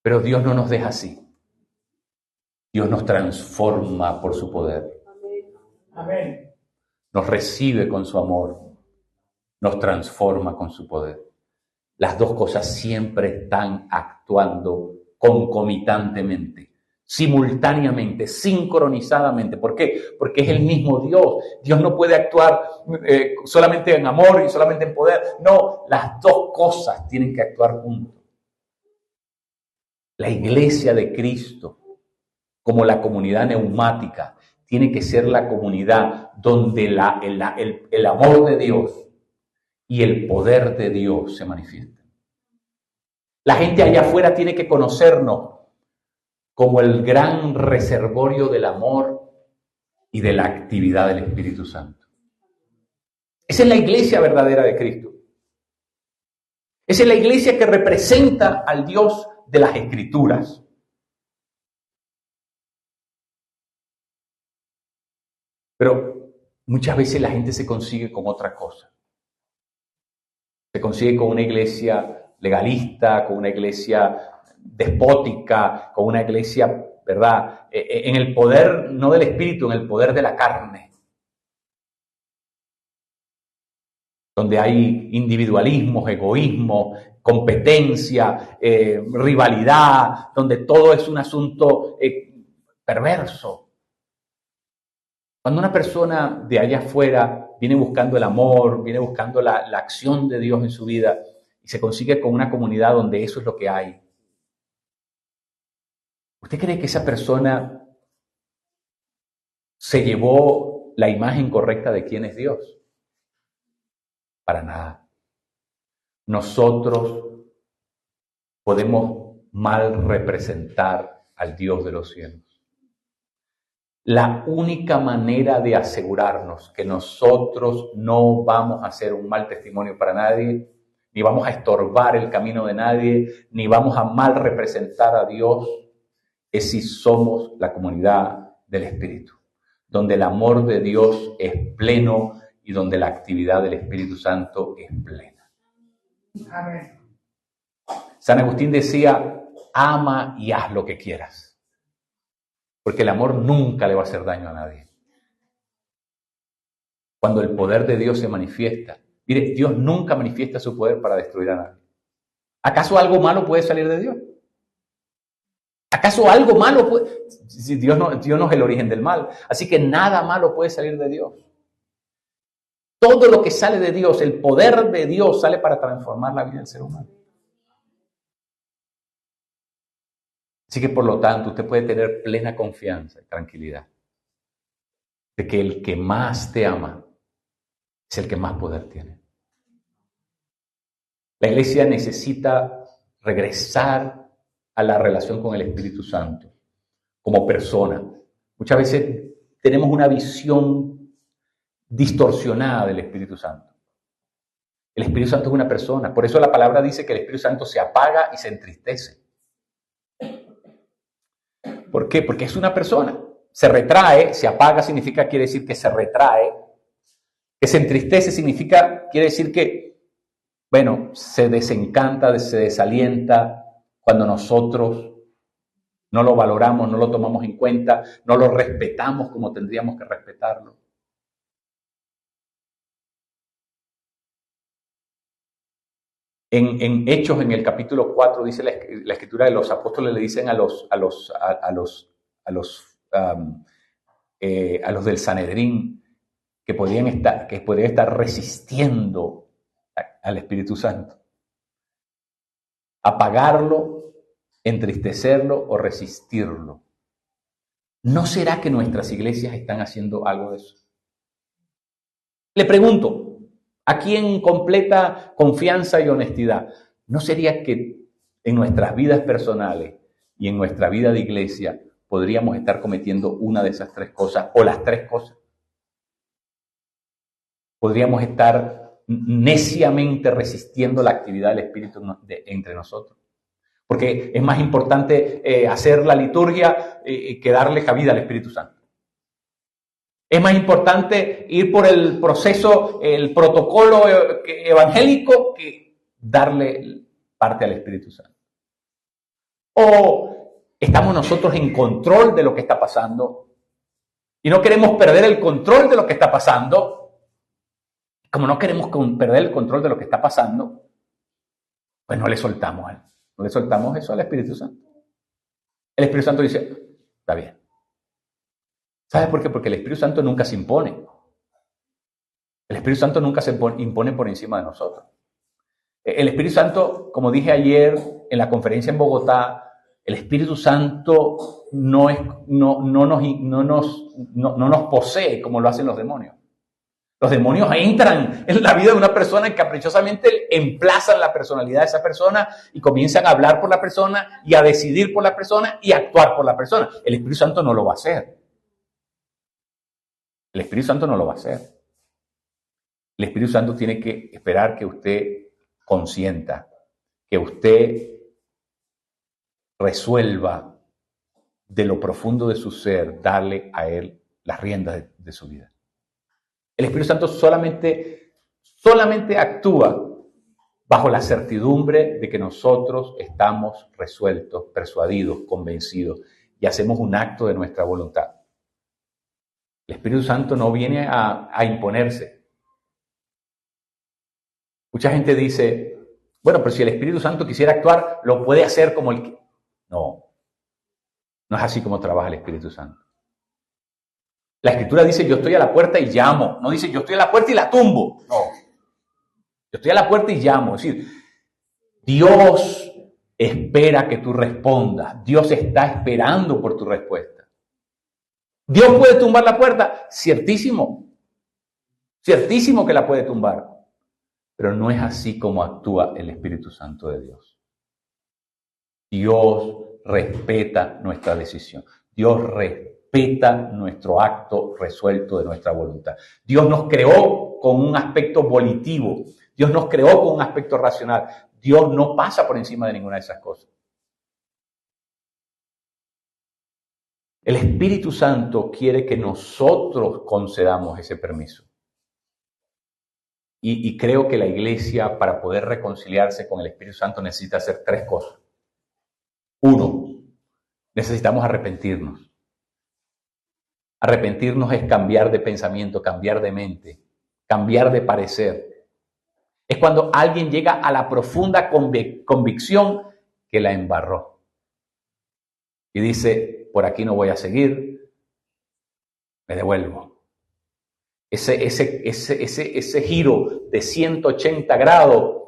Pero Dios no nos deja así. Dios nos transforma por su poder. Amén. Nos recibe con su amor. Nos transforma con su poder. Las dos cosas siempre están actuando concomitantemente, simultáneamente, sincronizadamente. ¿Por qué? Porque es el mismo Dios. Dios no puede actuar solamente en amor y solamente en poder. No, las dos cosas tienen que actuar juntos. La iglesia de Cristo, como la comunidad neumática, tiene que ser la comunidad donde el amor de Dios y el poder de Dios se manifiestan. La gente allá afuera tiene que conocernos como el gran reservorio del amor y de la actividad del Espíritu Santo. Esa es la iglesia verdadera de Cristo. Esa es la iglesia que representa al Dios de las Escrituras. Pero muchas veces la gente se consigue con otra cosa. Se consigue con una iglesia legalista, con una iglesia despótica, con una iglesia, ¿verdad? En el poder, no del espíritu, en el poder de la carne. Donde hay individualismo, egoísmo, competencia, rivalidad, donde todo es un asunto perverso. Cuando una persona de allá afuera viene buscando el amor, viene buscando la acción de Dios en su vida y se consigue con una comunidad donde eso es lo que hay, ¿usted cree que esa persona se llevó la imagen correcta de quién es Dios? Para nada. Nosotros podemos mal representar al Dios de los cielos. La única manera de asegurarnos que nosotros no vamos a hacer un mal testimonio para nadie, ni vamos a estorbar el camino de nadie, ni vamos a mal representar a Dios, es si somos la comunidad del Espíritu, donde el amor de Dios es pleno y donde la actividad del Espíritu Santo es plena. Amén. San Agustín decía, ama y haz lo que quieras. Porque el amor nunca le va a hacer daño a nadie. Cuando el poder de Dios se manifiesta, mire, Dios nunca manifiesta su poder para destruir a nadie. ¿Acaso algo malo puede salir de Dios? ¿Acaso algo malo puede? Si Dios no es el origen del mal. Así que nada malo puede salir de Dios. Todo lo que sale de Dios, el poder de Dios sale para transformar la vida del ser humano. Así que por lo tanto usted puede tener plena confianza y tranquilidad de que el que más te ama es el que más poder tiene. La iglesia necesita regresar a la relación con el Espíritu Santo como persona. Muchas veces tenemos una visión distorsionada del Espíritu Santo. El Espíritu Santo es una persona. Por eso la palabra dice que el Espíritu Santo se apaga y se entristece. ¿Por qué? Porque es una persona. Se retrae, se apaga quiere decir que se retrae. Que se entristece quiere decir que, bueno, se desencanta, se desalienta cuando nosotros no lo valoramos, no lo tomamos en cuenta, no lo respetamos como tendríamos que respetarlo. En Hechos, en el capítulo 4, dice la escritura de los apóstoles le dicen a los del Sanedrín que podían estar resistiendo al Espíritu Santo. Apagarlo, entristecerlo o resistirlo. ¿No será que nuestras iglesias están haciendo algo de eso? Le pregunto, aquí en completa confianza y honestidad, ¿no sería que en nuestras vidas personales y en nuestra vida de iglesia podríamos estar cometiendo una de esas tres cosas o las tres cosas. Podríamos estar neciamente resistiendo la actividad del Espíritu entre nosotros. Porque es más importante hacer la liturgia que darle cabida al Espíritu Santo. Es más importante ir por el proceso, el protocolo evangélico que darle parte al Espíritu Santo. O estamos nosotros en control de lo que está pasando y no queremos perder el control de lo que está pasando. Como no queremos perder el control de lo que está pasando, pues no le soltamos eso al Espíritu Santo. El Espíritu Santo dice, está bien. ¿Sabes por qué? Porque el Espíritu Santo nunca se impone. El Espíritu Santo nunca se impone por encima de nosotros. El Espíritu Santo, como dije ayer en la conferencia en Bogotá, el Espíritu Santo no nos posee como lo hacen los demonios. Los demonios entran en la vida de una persona y caprichosamente emplazan la personalidad de esa persona y comienzan a hablar por la persona y a decidir por la persona y a actuar por la persona. El Espíritu Santo no lo va a hacer. El Espíritu Santo no lo va a hacer. El Espíritu Santo tiene que esperar que usted consienta, que usted resuelva de lo profundo de su ser, darle a Él las riendas de su vida. El Espíritu Santo solamente actúa bajo la certidumbre de que nosotros estamos resueltos, persuadidos, convencidos y hacemos un acto de nuestra voluntad. El Espíritu Santo no viene a imponerse. Mucha gente dice, bueno, pero si el Espíritu Santo quisiera actuar, lo puede hacer como el que... No es así como trabaja el Espíritu Santo. La Escritura dice, yo estoy a la puerta y llamo. No dice, yo estoy a la puerta y la tumbo. No. Yo estoy a la puerta y llamo. Es decir, Dios espera que tú respondas. Dios está esperando por tu respuesta. ¿Dios puede tumbar la puerta? Ciertísimo. Ciertísimo que la puede tumbar. Pero no es así como actúa el Espíritu Santo de Dios. Dios respeta nuestra decisión. Dios respeta nuestro acto resuelto de nuestra voluntad. Dios nos creó con un aspecto volitivo. Dios nos creó con un aspecto racional. Dios no pasa por encima de ninguna de esas cosas. El Espíritu Santo quiere que nosotros concedamos ese permiso. Y creo que la iglesia, para poder reconciliarse con el Espíritu Santo, necesita hacer tres cosas. Uno, necesitamos arrepentirnos. Arrepentirnos es cambiar de pensamiento, cambiar de mente, cambiar de parecer. Es cuando alguien llega a la profunda convicción que la embarró. Y dice, por aquí no voy a seguir, me devuelvo. Ese giro de 180 grados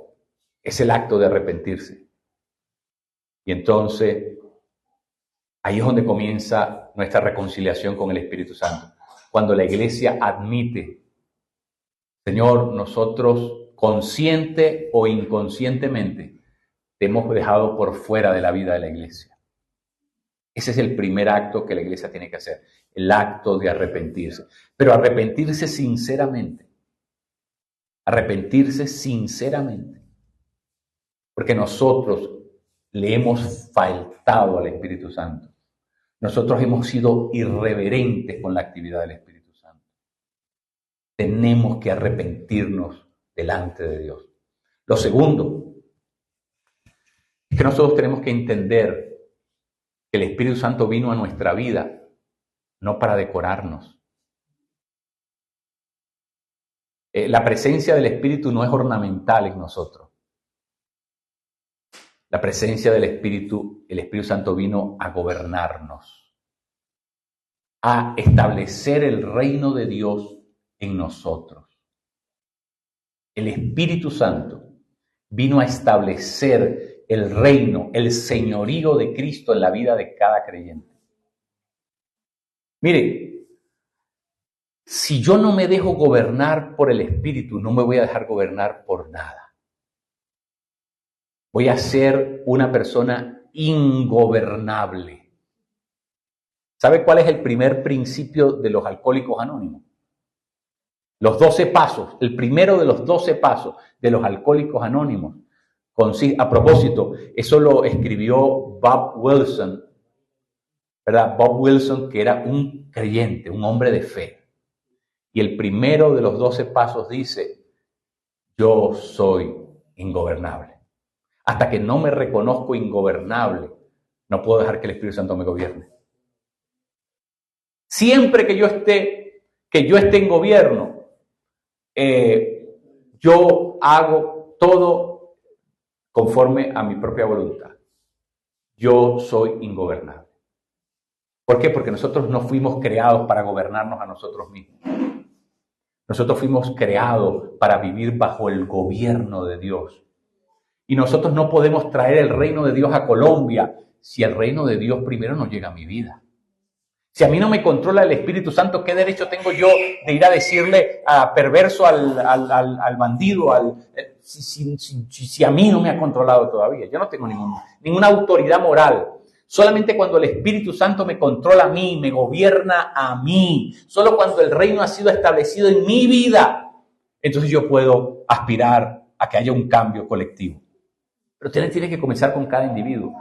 es el acto de arrepentirse. Y entonces, ahí es donde comienza nuestra reconciliación con el Espíritu Santo. Cuando la iglesia admite, Señor, nosotros consciente o inconscientemente te hemos dejado por fuera de la vida de la iglesia. Ese es el primer acto que la iglesia tiene que hacer, el acto de arrepentirse. Pero arrepentirse sinceramente. Arrepentirse sinceramente. Porque nosotros le hemos faltado al Espíritu Santo. Nosotros hemos sido irreverentes con la actividad del Espíritu Santo. Tenemos que arrepentirnos delante de Dios. Lo segundo es que nosotros tenemos que entender que el Espíritu Santo vino a nuestra vida no para decorarnos. La presencia del Espíritu no es ornamental en nosotros. La presencia del Espíritu, el Espíritu Santo vino a gobernarnos, a establecer el reino de Dios en nosotros. El Espíritu Santo vino a establecer el reino, el señorío de Cristo en la vida de cada creyente. Mire, si yo no me dejo gobernar por el Espíritu, no me voy a dejar gobernar por nada. Voy a ser una persona ingobernable. ¿Sabe cuál es el primer principio de los Alcohólicos Anónimos? Los 12 pasos, el primero de los 12 pasos de los Alcohólicos Anónimos. A propósito, eso lo escribió Bob Wilson, ¿verdad? Bob Wilson, que era un creyente, un hombre de fe. Y el primero de los 12 pasos dice: yo soy ingobernable. Hasta que no me reconozco ingobernable, no puedo dejar que el Espíritu Santo me gobierne. Siempre que yo esté en gobierno, yo hago todo conforme a mi propia voluntad. Yo soy ingobernable. ¿Por qué? Porque nosotros no fuimos creados para gobernarnos a nosotros mismos. Nosotros fuimos creados para vivir bajo el gobierno de Dios. Y nosotros no podemos traer el reino de Dios a Colombia si el reino de Dios primero no llega a mi vida. Si a mí no me controla el Espíritu Santo, ¿qué derecho tengo yo de ir a decirle a perverso al bandido, si a mí no me ha controlado todavía? Yo no tengo ninguna autoridad moral. Solamente cuando el Espíritu Santo me controla a mí, me gobierna a mí, solo cuando el reino ha sido establecido en mi vida, entonces yo puedo aspirar a que haya un cambio colectivo. Pero tiene que comenzar con cada individuo.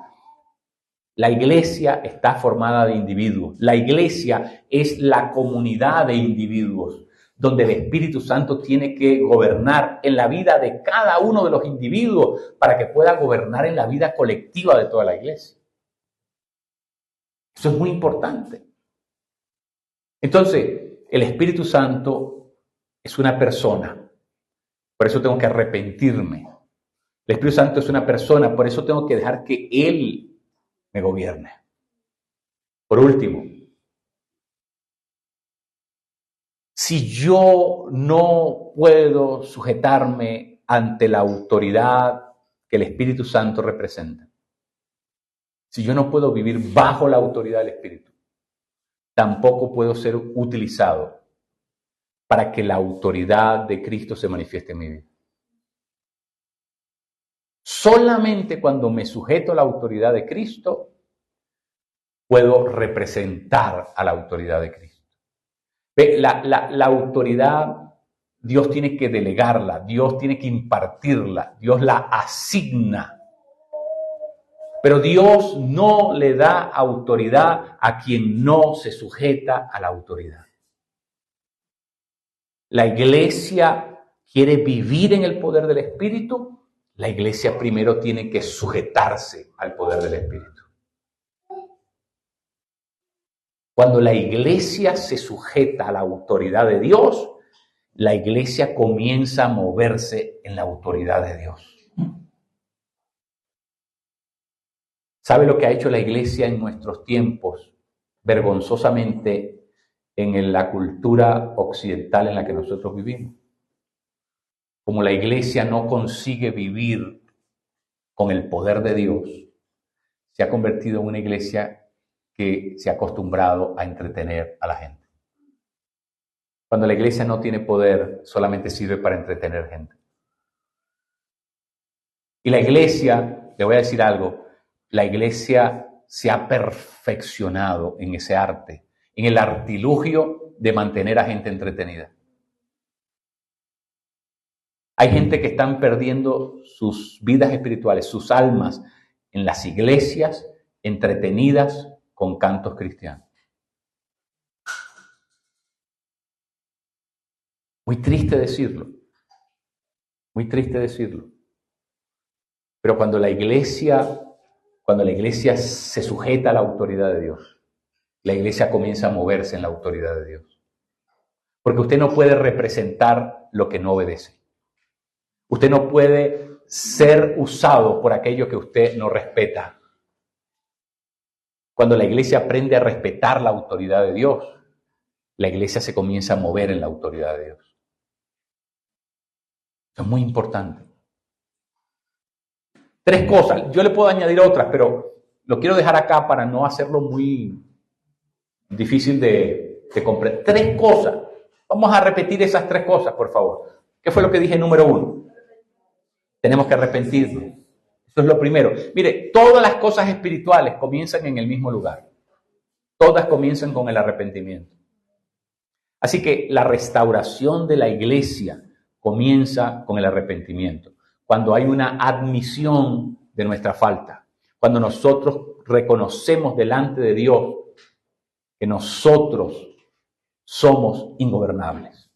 La iglesia está formada de individuos. La iglesia es la comunidad de individuos donde el Espíritu Santo tiene que gobernar en la vida de cada uno de los individuos para que pueda gobernar en la vida colectiva de toda la iglesia. Eso es muy importante. Entonces, el Espíritu Santo es una persona. Por eso tengo que arrepentirme. El Espíritu Santo es una persona, por eso tengo que dejar que Él me gobierne. Por último, si yo no puedo sujetarme ante la autoridad que el Espíritu Santo representa, si yo no puedo vivir bajo la autoridad del Espíritu, tampoco puedo ser utilizado para que la autoridad de Cristo se manifieste en mi vida. Solamente cuando me sujeto a la autoridad de Cristo, puedo representar a la autoridad de Cristo. La autoridad, Dios tiene que delegarla, Dios tiene que impartirla, Dios la asigna. Pero Dios no le da autoridad a quien no se sujeta a la autoridad. La iglesia quiere vivir en el poder del Espíritu. La iglesia primero tiene que sujetarse al poder del Espíritu. Cuando la iglesia se sujeta a la autoridad de Dios, la iglesia comienza a moverse en la autoridad de Dios. ¿Sabe lo que ha hecho la iglesia en nuestros tiempos, vergonzosamente, en la cultura occidental en la que nosotros vivimos? Como la iglesia no consigue vivir con el poder de Dios, se ha convertido en una iglesia que se ha acostumbrado a entretener a la gente. Cuando la iglesia no tiene poder, solamente sirve para entretener gente. Y la iglesia, le voy a decir algo, la iglesia se ha perfeccionado en ese arte, en el artilugio de mantener a gente entretenida. Hay gente que están perdiendo sus vidas espirituales, sus almas, en las iglesias, entretenidas con cantos cristianos. Muy triste decirlo. Muy triste decirlo. Pero cuando la iglesia se sujeta a la autoridad de Dios, la iglesia comienza a moverse en la autoridad de Dios. Porque usted no puede representar lo que no obedece. Usted no puede ser usado por aquello que usted no respeta. Cuando la iglesia aprende a respetar la autoridad de Dios, la iglesia se comienza a mover en la autoridad de Dios. Eso es muy importante. 3 cosas. Yo le puedo añadir otras, pero lo quiero dejar acá para no hacerlo muy difícil de comprender. 3 cosas. Vamos a repetir esas 3 cosas, por favor. ¿Qué fue lo que dije número 1? Tenemos que arrepentirnos. Eso es lo primero. Mire, todas las cosas espirituales comienzan en el mismo lugar. Todas comienzan con el arrepentimiento. Así que la restauración de la iglesia comienza con el arrepentimiento. Cuando hay una admisión de nuestra falta. Cuando nosotros reconocemos delante de Dios que nosotros somos ingobernables.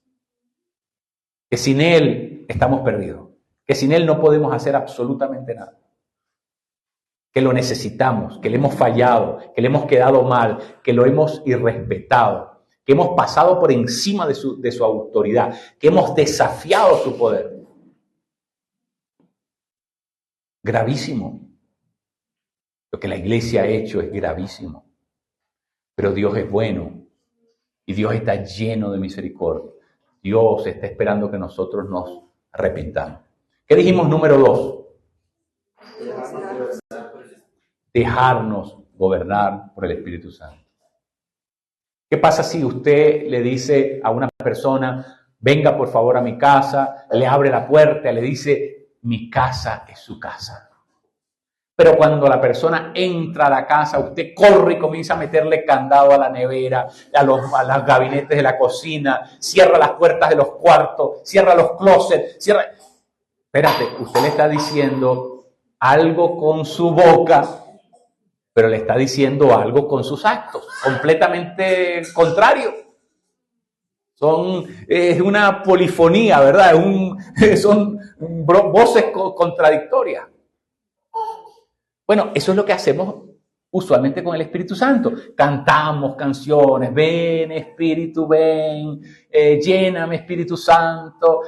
Que sin Él estamos perdidos. Que sin Él no podemos hacer absolutamente nada. Que lo necesitamos, que le hemos fallado, que le hemos quedado mal, que lo hemos irrespetado, que hemos pasado por encima de su autoridad, que hemos desafiado su poder. Gravísimo. Lo que la iglesia ha hecho es gravísimo. Pero Dios es bueno y Dios está lleno de misericordia. Dios está esperando que nosotros nos arrepentamos. ¿Qué dijimos número 2? Dejarnos gobernar por el Espíritu Santo. ¿Qué pasa si usted le dice a una persona, venga por favor a mi casa, le abre la puerta, le dice, mi casa es su casa? Pero cuando la persona entra a la casa, usted corre y comienza a meterle candado a la nevera, a los gabinetes de la cocina, cierra las puertas de los cuartos, cierra los closets, cierra... Espérate, usted le está diciendo algo con su boca, pero le está diciendo algo con sus actos, completamente contrario. Es una polifonía, ¿verdad? Son voces contradictorias. Bueno, eso es lo que hacemos usualmente con el Espíritu Santo. Cantamos canciones, ven Espíritu, ven, lléname Espíritu Santo,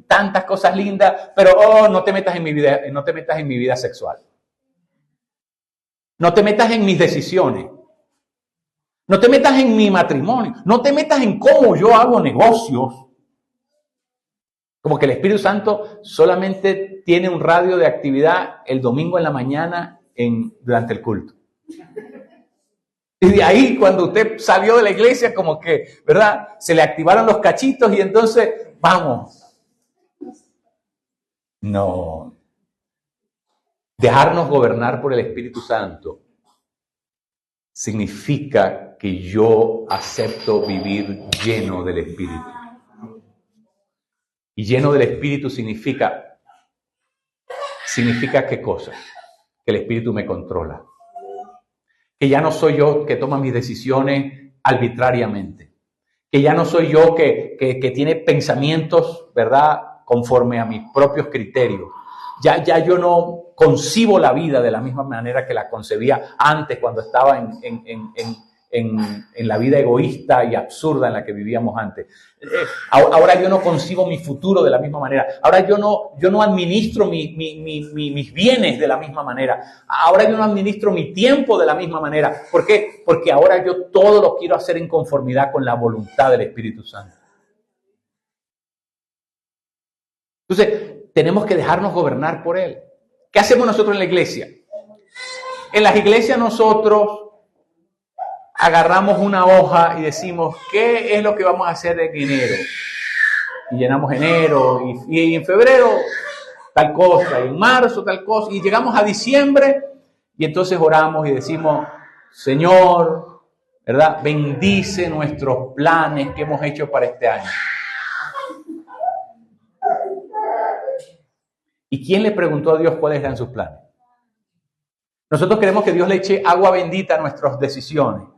tantas cosas lindas, pero no te metas en mi vida, no te metas en mi vida sexual. No te metas en mis decisiones. No te metas en mi matrimonio. No te metas en cómo yo hago negocios. Como que el Espíritu Santo solamente tiene un radio de actividad el domingo en la mañana durante el culto. Y de ahí, cuando usted salió de la iglesia, como que, ¿verdad? Se le activaron los cachitos y entonces, vamos. No. Dejarnos gobernar por el Espíritu Santo significa que yo acepto vivir lleno del Espíritu. Y lleno del Espíritu significa ¿qué cosa? Que el Espíritu me controla. Que ya no soy yo que toma mis decisiones arbitrariamente. Que ya no soy yo que tiene pensamientos, ¿verdad?, conforme a mis propios criterios. Ya yo no concibo la vida de la misma manera que la concebía antes, cuando estaba en la vida egoísta y absurda en la que vivíamos antes. Ahora yo no concibo mi futuro de la misma manera. Ahora yo no administro mis bienes de la misma manera. Ahora yo no administro mi tiempo de la misma manera. ¿Por qué? Porque ahora yo todo lo quiero hacer en conformidad con la voluntad del Espíritu Santo. Entonces, tenemos que dejarnos gobernar por Él. ¿Qué hacemos nosotros en la iglesia? En las iglesias nosotros agarramos una hoja y decimos, ¿qué es lo que vamos a hacer en enero? Y llenamos enero, y en febrero tal cosa, y en marzo tal cosa, y llegamos a diciembre, y entonces oramos y decimos, Señor, ¿verdad?, bendice nuestros planes que hemos hecho para este año. ¿Y quién le preguntó a Dios cuáles eran sus planes? Nosotros queremos que Dios le eche agua bendita a nuestras decisiones.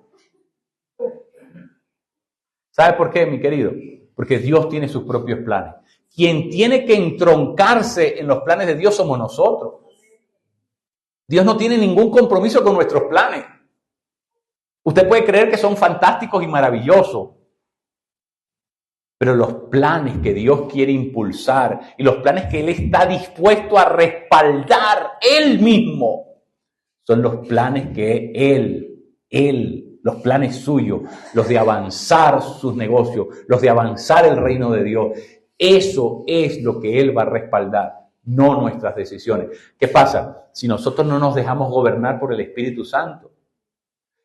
¿Sabe por qué, mi querido? Porque Dios tiene sus propios planes. Quien tiene que entroncarse en los planes de Dios somos nosotros. Dios no tiene ningún compromiso con nuestros planes. Usted puede creer que son fantásticos y maravillosos, pero los planes que Dios quiere impulsar y los planes que Él está dispuesto a respaldar Él mismo son los planes que Él, los planes suyos, los de avanzar sus negocios, los de avanzar el reino de Dios. Eso es lo que Él va a respaldar, no nuestras decisiones. ¿Qué pasa? Si nosotros no nos dejamos gobernar por el Espíritu Santo,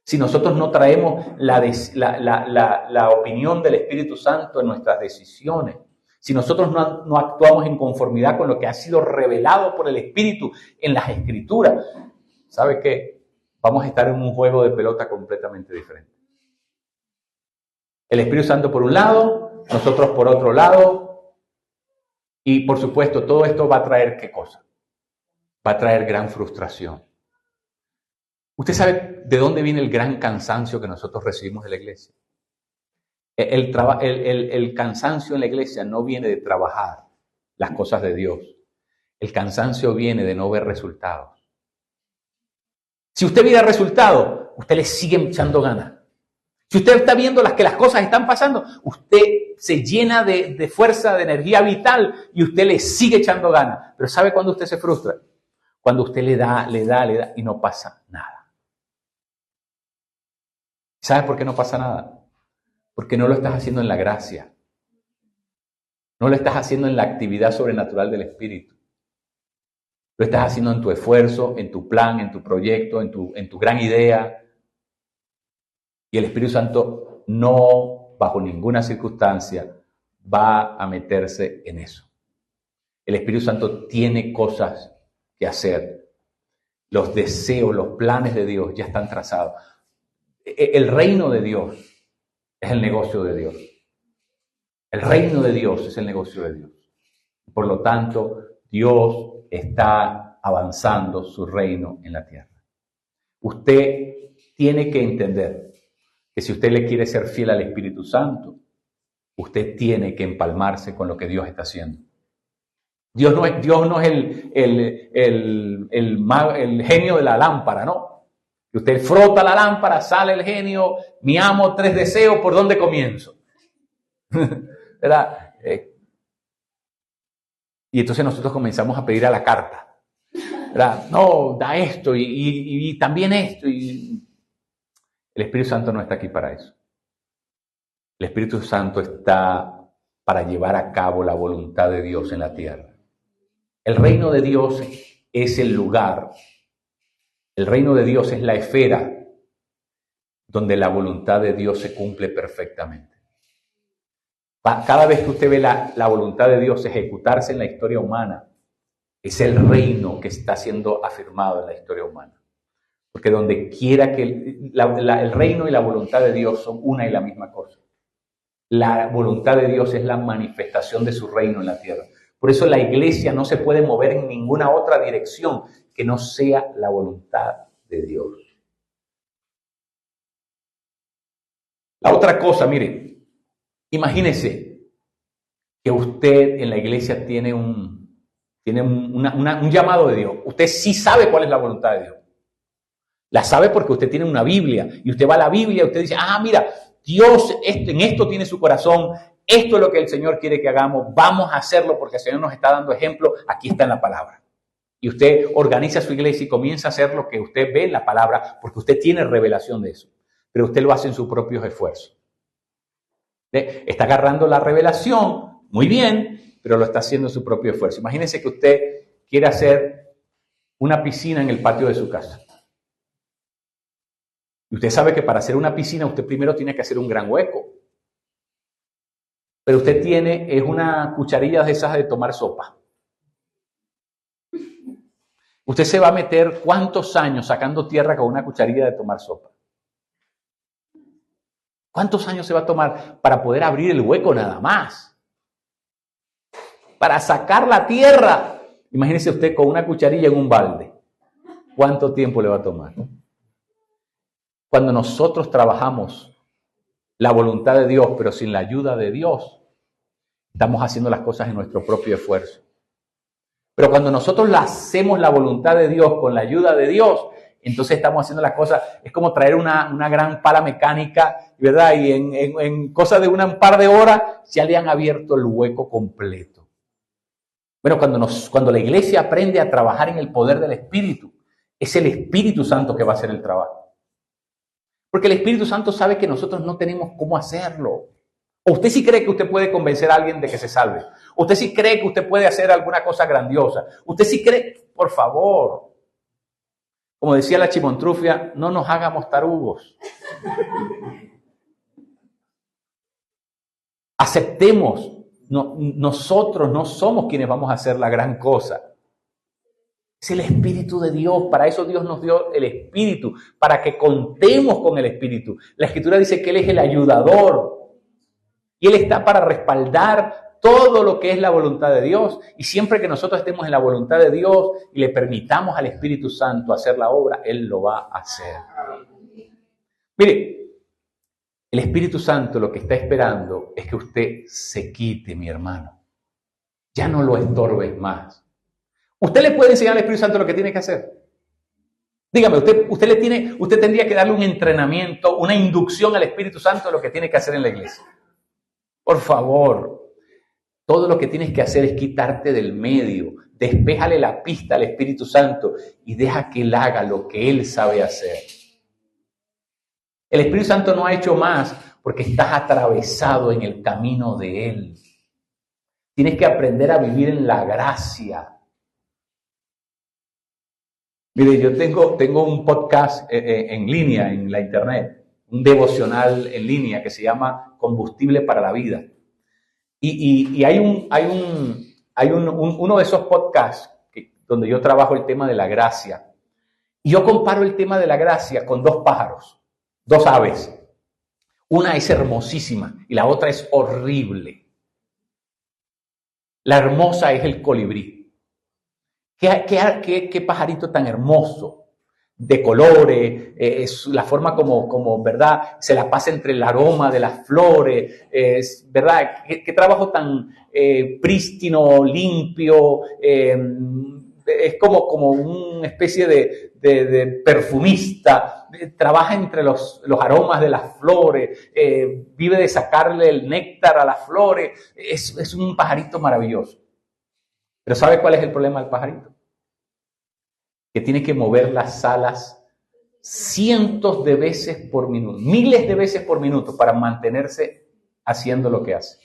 si nosotros no traemos la opinión del Espíritu Santo en nuestras decisiones, si nosotros no actuamos en conformidad con lo que ha sido revelado por el Espíritu en las Escrituras, ¿sabe qué? vamos a estar en un juego de pelota completamente diferente. El Espíritu Santo por un lado, nosotros por otro lado, y por supuesto todo esto va a traer ¿qué cosa? Va a traer gran frustración. ¿Usted sabe de dónde viene el gran cansancio que nosotros recibimos de la iglesia? El cansancio en la iglesia no viene de trabajar las cosas de Dios. El cansancio viene de no ver resultados. Si usted viera resultados, usted le sigue echando ganas. Si usted está viendo que las cosas están pasando, usted se llena de fuerza, de energía vital y usted le sigue echando ganas. Pero ¿sabe cuándo usted se frustra? Cuando usted le da y no pasa nada. ¿Sabe por qué no pasa nada? Porque no lo estás haciendo en la gracia. No lo estás haciendo en la actividad sobrenatural del Espíritu. Lo estás haciendo en tu esfuerzo, en tu plan, en tu proyecto, en tu gran idea. Y el Espíritu Santo no, bajo ninguna circunstancia, va a meterse en eso. El Espíritu Santo tiene cosas que hacer. Los deseos, los planes de Dios ya están trazados. El reino de Dios es el negocio de Dios. El reino de Dios es el negocio de Dios. Por lo tanto, Dios está avanzando su reino en la tierra. Usted tiene que entender que si usted le quiere ser fiel al Espíritu Santo, usted tiene que empalmarse con lo que Dios está haciendo. Dios no es el genio de la lámpara, ¿no? Que usted frota la lámpara, sale el genio, mi amo, 3 deseos, ¿por dónde comienzo? ¿Verdad? Y entonces nosotros comenzamos a pedir a la carta. ¿Verdad? No, da esto y también esto. Y el Espíritu Santo no está aquí para eso. El Espíritu Santo está para llevar a cabo la voluntad de Dios en la tierra. El reino de Dios es el lugar. El reino de Dios es la esfera donde la voluntad de Dios se cumple perfectamente. Cada vez que usted ve la voluntad de Dios ejecutarse en la historia humana, es el reino que está siendo afirmado en la historia humana. Porque donde quiera que el reino y la voluntad de Dios son una y la misma cosa. La voluntad de Dios es la manifestación de su reino en la tierra. Por eso la iglesia no se puede mover en ninguna otra dirección que no sea la voluntad de Dios. La otra cosa, mire, imagínese que usted en la iglesia tiene un llamado de Dios. Usted sí sabe cuál es la voluntad de Dios. La sabe porque usted tiene una Biblia y usted va a la Biblia y usted dice, mira, Dios en esto tiene su corazón, esto es lo que el Señor quiere que hagamos, vamos a hacerlo porque el Señor nos está dando ejemplo, aquí está en la palabra. Y usted organiza su iglesia y comienza a hacer lo que usted ve en la palabra porque usted tiene revelación de eso. Pero usted lo hace en sus propios esfuerzos. Está agarrando la revelación, muy bien, pero lo está haciendo en su propio esfuerzo. Imagínese que usted quiere hacer una piscina en el patio de su casa. Y usted sabe que para hacer una piscina usted primero tiene que hacer un gran hueco. Pero usted es una cucharilla de esas de tomar sopa. Usted se va a meter ¿cuántos años sacando tierra con una cucharilla de tomar sopa? ¿Cuántos años se va a tomar para poder abrir el hueco nada más? Para sacar la tierra. Imagínese usted con una cucharilla en un balde. ¿Cuánto tiempo le va a tomar? Cuando nosotros trabajamos la voluntad de Dios, pero sin la ayuda de Dios, estamos haciendo las cosas en nuestro propio esfuerzo. Pero cuando nosotros hacemos la voluntad de Dios con la ayuda de Dios, entonces estamos haciendo las cosas, es como traer una gran pala mecánica, ¿verdad? Y en cosa de un par de horas ya le han abierto el hueco completo. Bueno, cuando la iglesia aprende a trabajar en el poder del Espíritu, es el Espíritu Santo que va a hacer el trabajo. Porque el Espíritu Santo sabe que nosotros no tenemos cómo hacerlo. ¿O usted sí cree que usted puede convencer a alguien de que se salve? ¿Usted sí cree que usted puede hacer alguna cosa grandiosa? ¿Usted sí cree? Por favor. Como decía la Chimontrufia, no nos hagamos tarugos. Aceptemos. Nosotros no somos quienes vamos a hacer la gran cosa. Es el Espíritu de Dios. Para eso Dios nos dio el Espíritu, para que contemos con el Espíritu. La Escritura dice que Él es el ayudador y Él está para respaldar todo lo que es la voluntad de Dios. Y siempre que nosotros estemos en la voluntad de Dios y le permitamos al Espíritu Santo hacer la obra, Él lo va a hacer. Mire, el Espíritu Santo lo que está esperando es que usted se quite, mi hermano. Ya no lo estorbes más. Usted le puede enseñar al Espíritu Santo lo que tiene que hacer. Dígame, usted tendría que darle un entrenamiento, una inducción al Espíritu Santo de lo que tiene que hacer en la iglesia. Por favor, todo lo que tienes que hacer es quitarte del medio, despéjale la pista al Espíritu Santo y deja que Él haga lo que Él sabe hacer. El Espíritu Santo no ha hecho más porque estás atravesado en el camino de Él. Tienes que aprender a vivir en la gracia. Mire, yo tengo un podcast en línea, en la internet, un devocional en línea que se llama Combustible para la Vida. Y hay uno de esos podcasts donde yo trabajo el tema de la gracia. Y yo comparo el tema de la gracia con dos pájaros, dos aves. Una es hermosísima y la otra es horrible. La hermosa es el colibrí. ¿Qué pajarito tan hermoso, de colores, es la forma como, ¿verdad? Se la pasa entre el aroma de las flores, ¿verdad? ¿Qué trabajo tan prístino, limpio, es como una especie de perfumista, trabaja entre los aromas de las flores, vive de sacarle el néctar a las flores, es un pajarito maravilloso. Pero ¿sabe cuál es el problema del pajarito? Que tiene que mover las alas cientos de veces por minuto, miles de veces por minuto para mantenerse haciendo lo que hace.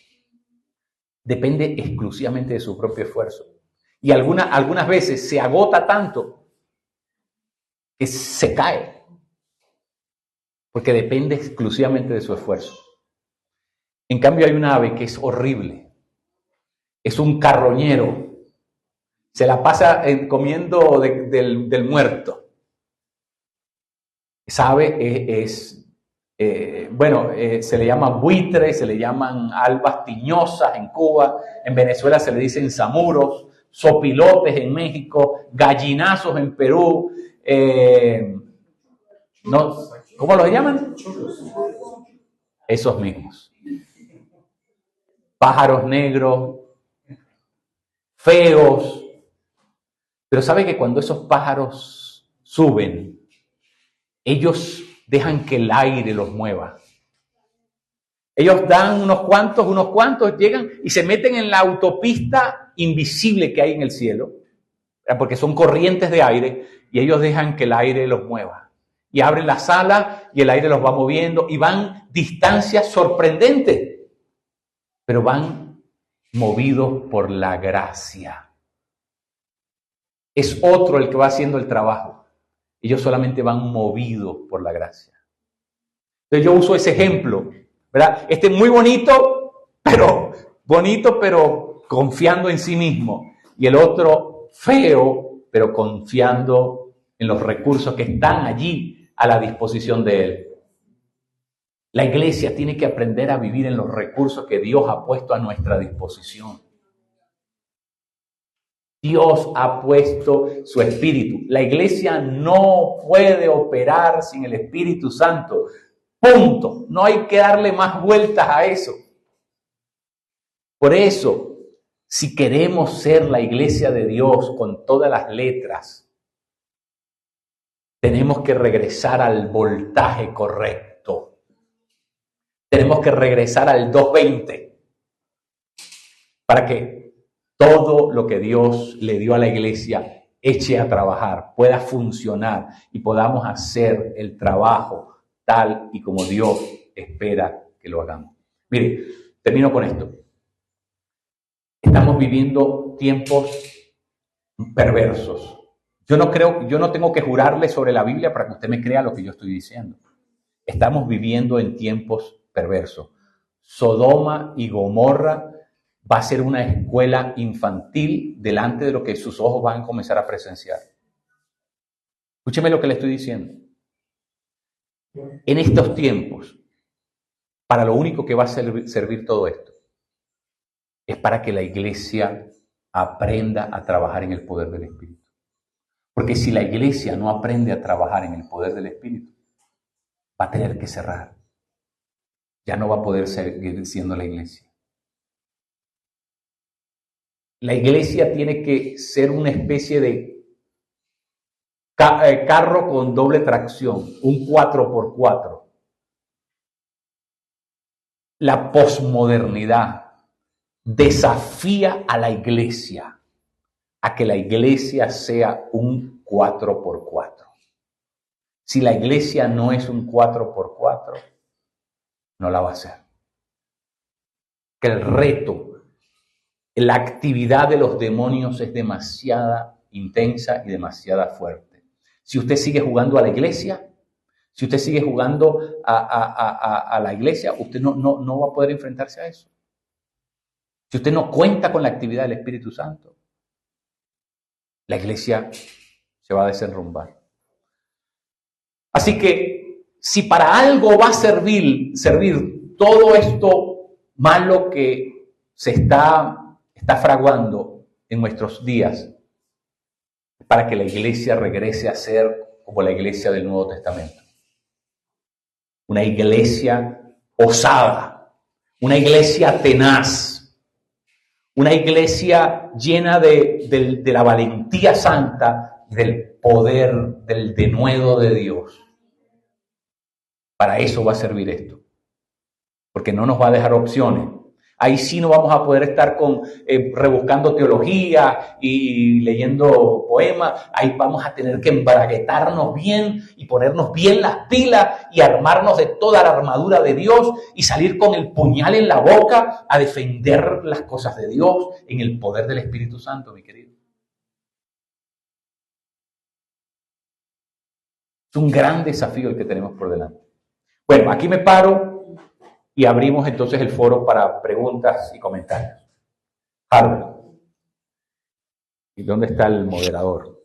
Depende exclusivamente de su propio esfuerzo. Y algunas veces se agota tanto que se cae, porque depende exclusivamente de su esfuerzo. En cambio hay un ave que es horrible, es un carroñero. Se la pasa comiendo del muerto. Esa ave se le llama buitre, se le llaman albas tiñosas en Cuba, en Venezuela se le dicen zamuros, sopilotes en México, gallinazos en Perú. ¿Cómo los llaman? Esos mismos. Pájaros negros, feos. Pero ¿sabe que cuando esos pájaros suben, ellos dejan que el aire los mueva? Ellos dan unos cuantos, llegan y se meten en la autopista invisible que hay en el cielo, porque son corrientes de aire, y ellos dejan que el aire los mueva. Y abren las alas y el aire los va moviendo y van distancias sorprendentes, pero van movidos por la gracia. Es otro el que va haciendo el trabajo. Ellos solamente van movidos por la gracia. Entonces yo uso ese ejemplo, ¿verdad? Este es muy bonito, pero confiando en sí mismo. Y el otro feo, pero confiando en los recursos que están allí a la disposición de él. La iglesia tiene que aprender a vivir en los recursos que Dios ha puesto a nuestra disposición. Dios ha puesto su Espíritu. La iglesia no puede operar sin el Espíritu Santo. Punto. No hay que darle más vueltas a eso. Por eso, si queremos ser la iglesia de Dios con todas las letras, tenemos que regresar al voltaje correcto. Tenemos que regresar al 220 para que todo lo que Dios le dio a la iglesia eche a trabajar, pueda funcionar y podamos hacer el trabajo tal y como Dios espera que lo hagamos. Mire, termino con esto. Estamos viviendo tiempos perversos. Yo no tengo que jurarle sobre la Biblia para que usted me crea lo que yo estoy diciendo. Estamos viviendo en tiempos perversos. Sodoma y Gomorra va a ser una escuela infantil delante de lo que sus ojos van a comenzar a presenciar. Escúcheme lo que le estoy diciendo. En estos tiempos, para lo único que va a servir todo esto es para que la iglesia aprenda a trabajar en el poder del Espíritu. Porque si la iglesia no aprende a trabajar en el poder del Espíritu, va a tener que cerrar. Ya no va a poder seguir siendo la iglesia. La iglesia tiene que ser una especie de carro con doble tracción, un 4x4. La posmodernidad desafía a la iglesia a que la iglesia sea un 4x4. Si la iglesia no es un 4x4, no la va a hacer. Que el reto, la actividad de los demonios es demasiada intensa y demasiada fuerte. Si usted sigue jugando a la iglesia, si usted sigue jugando a la iglesia, usted no va a poder enfrentarse a eso. Si usted no cuenta con la actividad del Espíritu Santo, la iglesia se va a desenrumbar. Así que, si para algo va a servir todo esto malo que se está fraguando en nuestros días, para que la iglesia regrese a ser como la iglesia del Nuevo Testamento. Una iglesia osada, una iglesia tenaz, una iglesia llena de la valentía santa, del poder, del denuedo de Dios. Para eso va a servir esto, porque no nos va a dejar opciones. Ahí sí no vamos a poder estar rebuscando teología y leyendo poemas. Ahí vamos a tener que embraguetarnos bien y ponernos bien las pilas y armarnos de toda la armadura de Dios y salir con el puñal en la boca a defender las cosas de Dios en el poder del Espíritu Santo, mi querido. Es un gran desafío el que tenemos por delante. Bueno, aquí me paro y abrimos entonces el foro para preguntas y comentarios. Harold. ¿Y dónde está el moderador?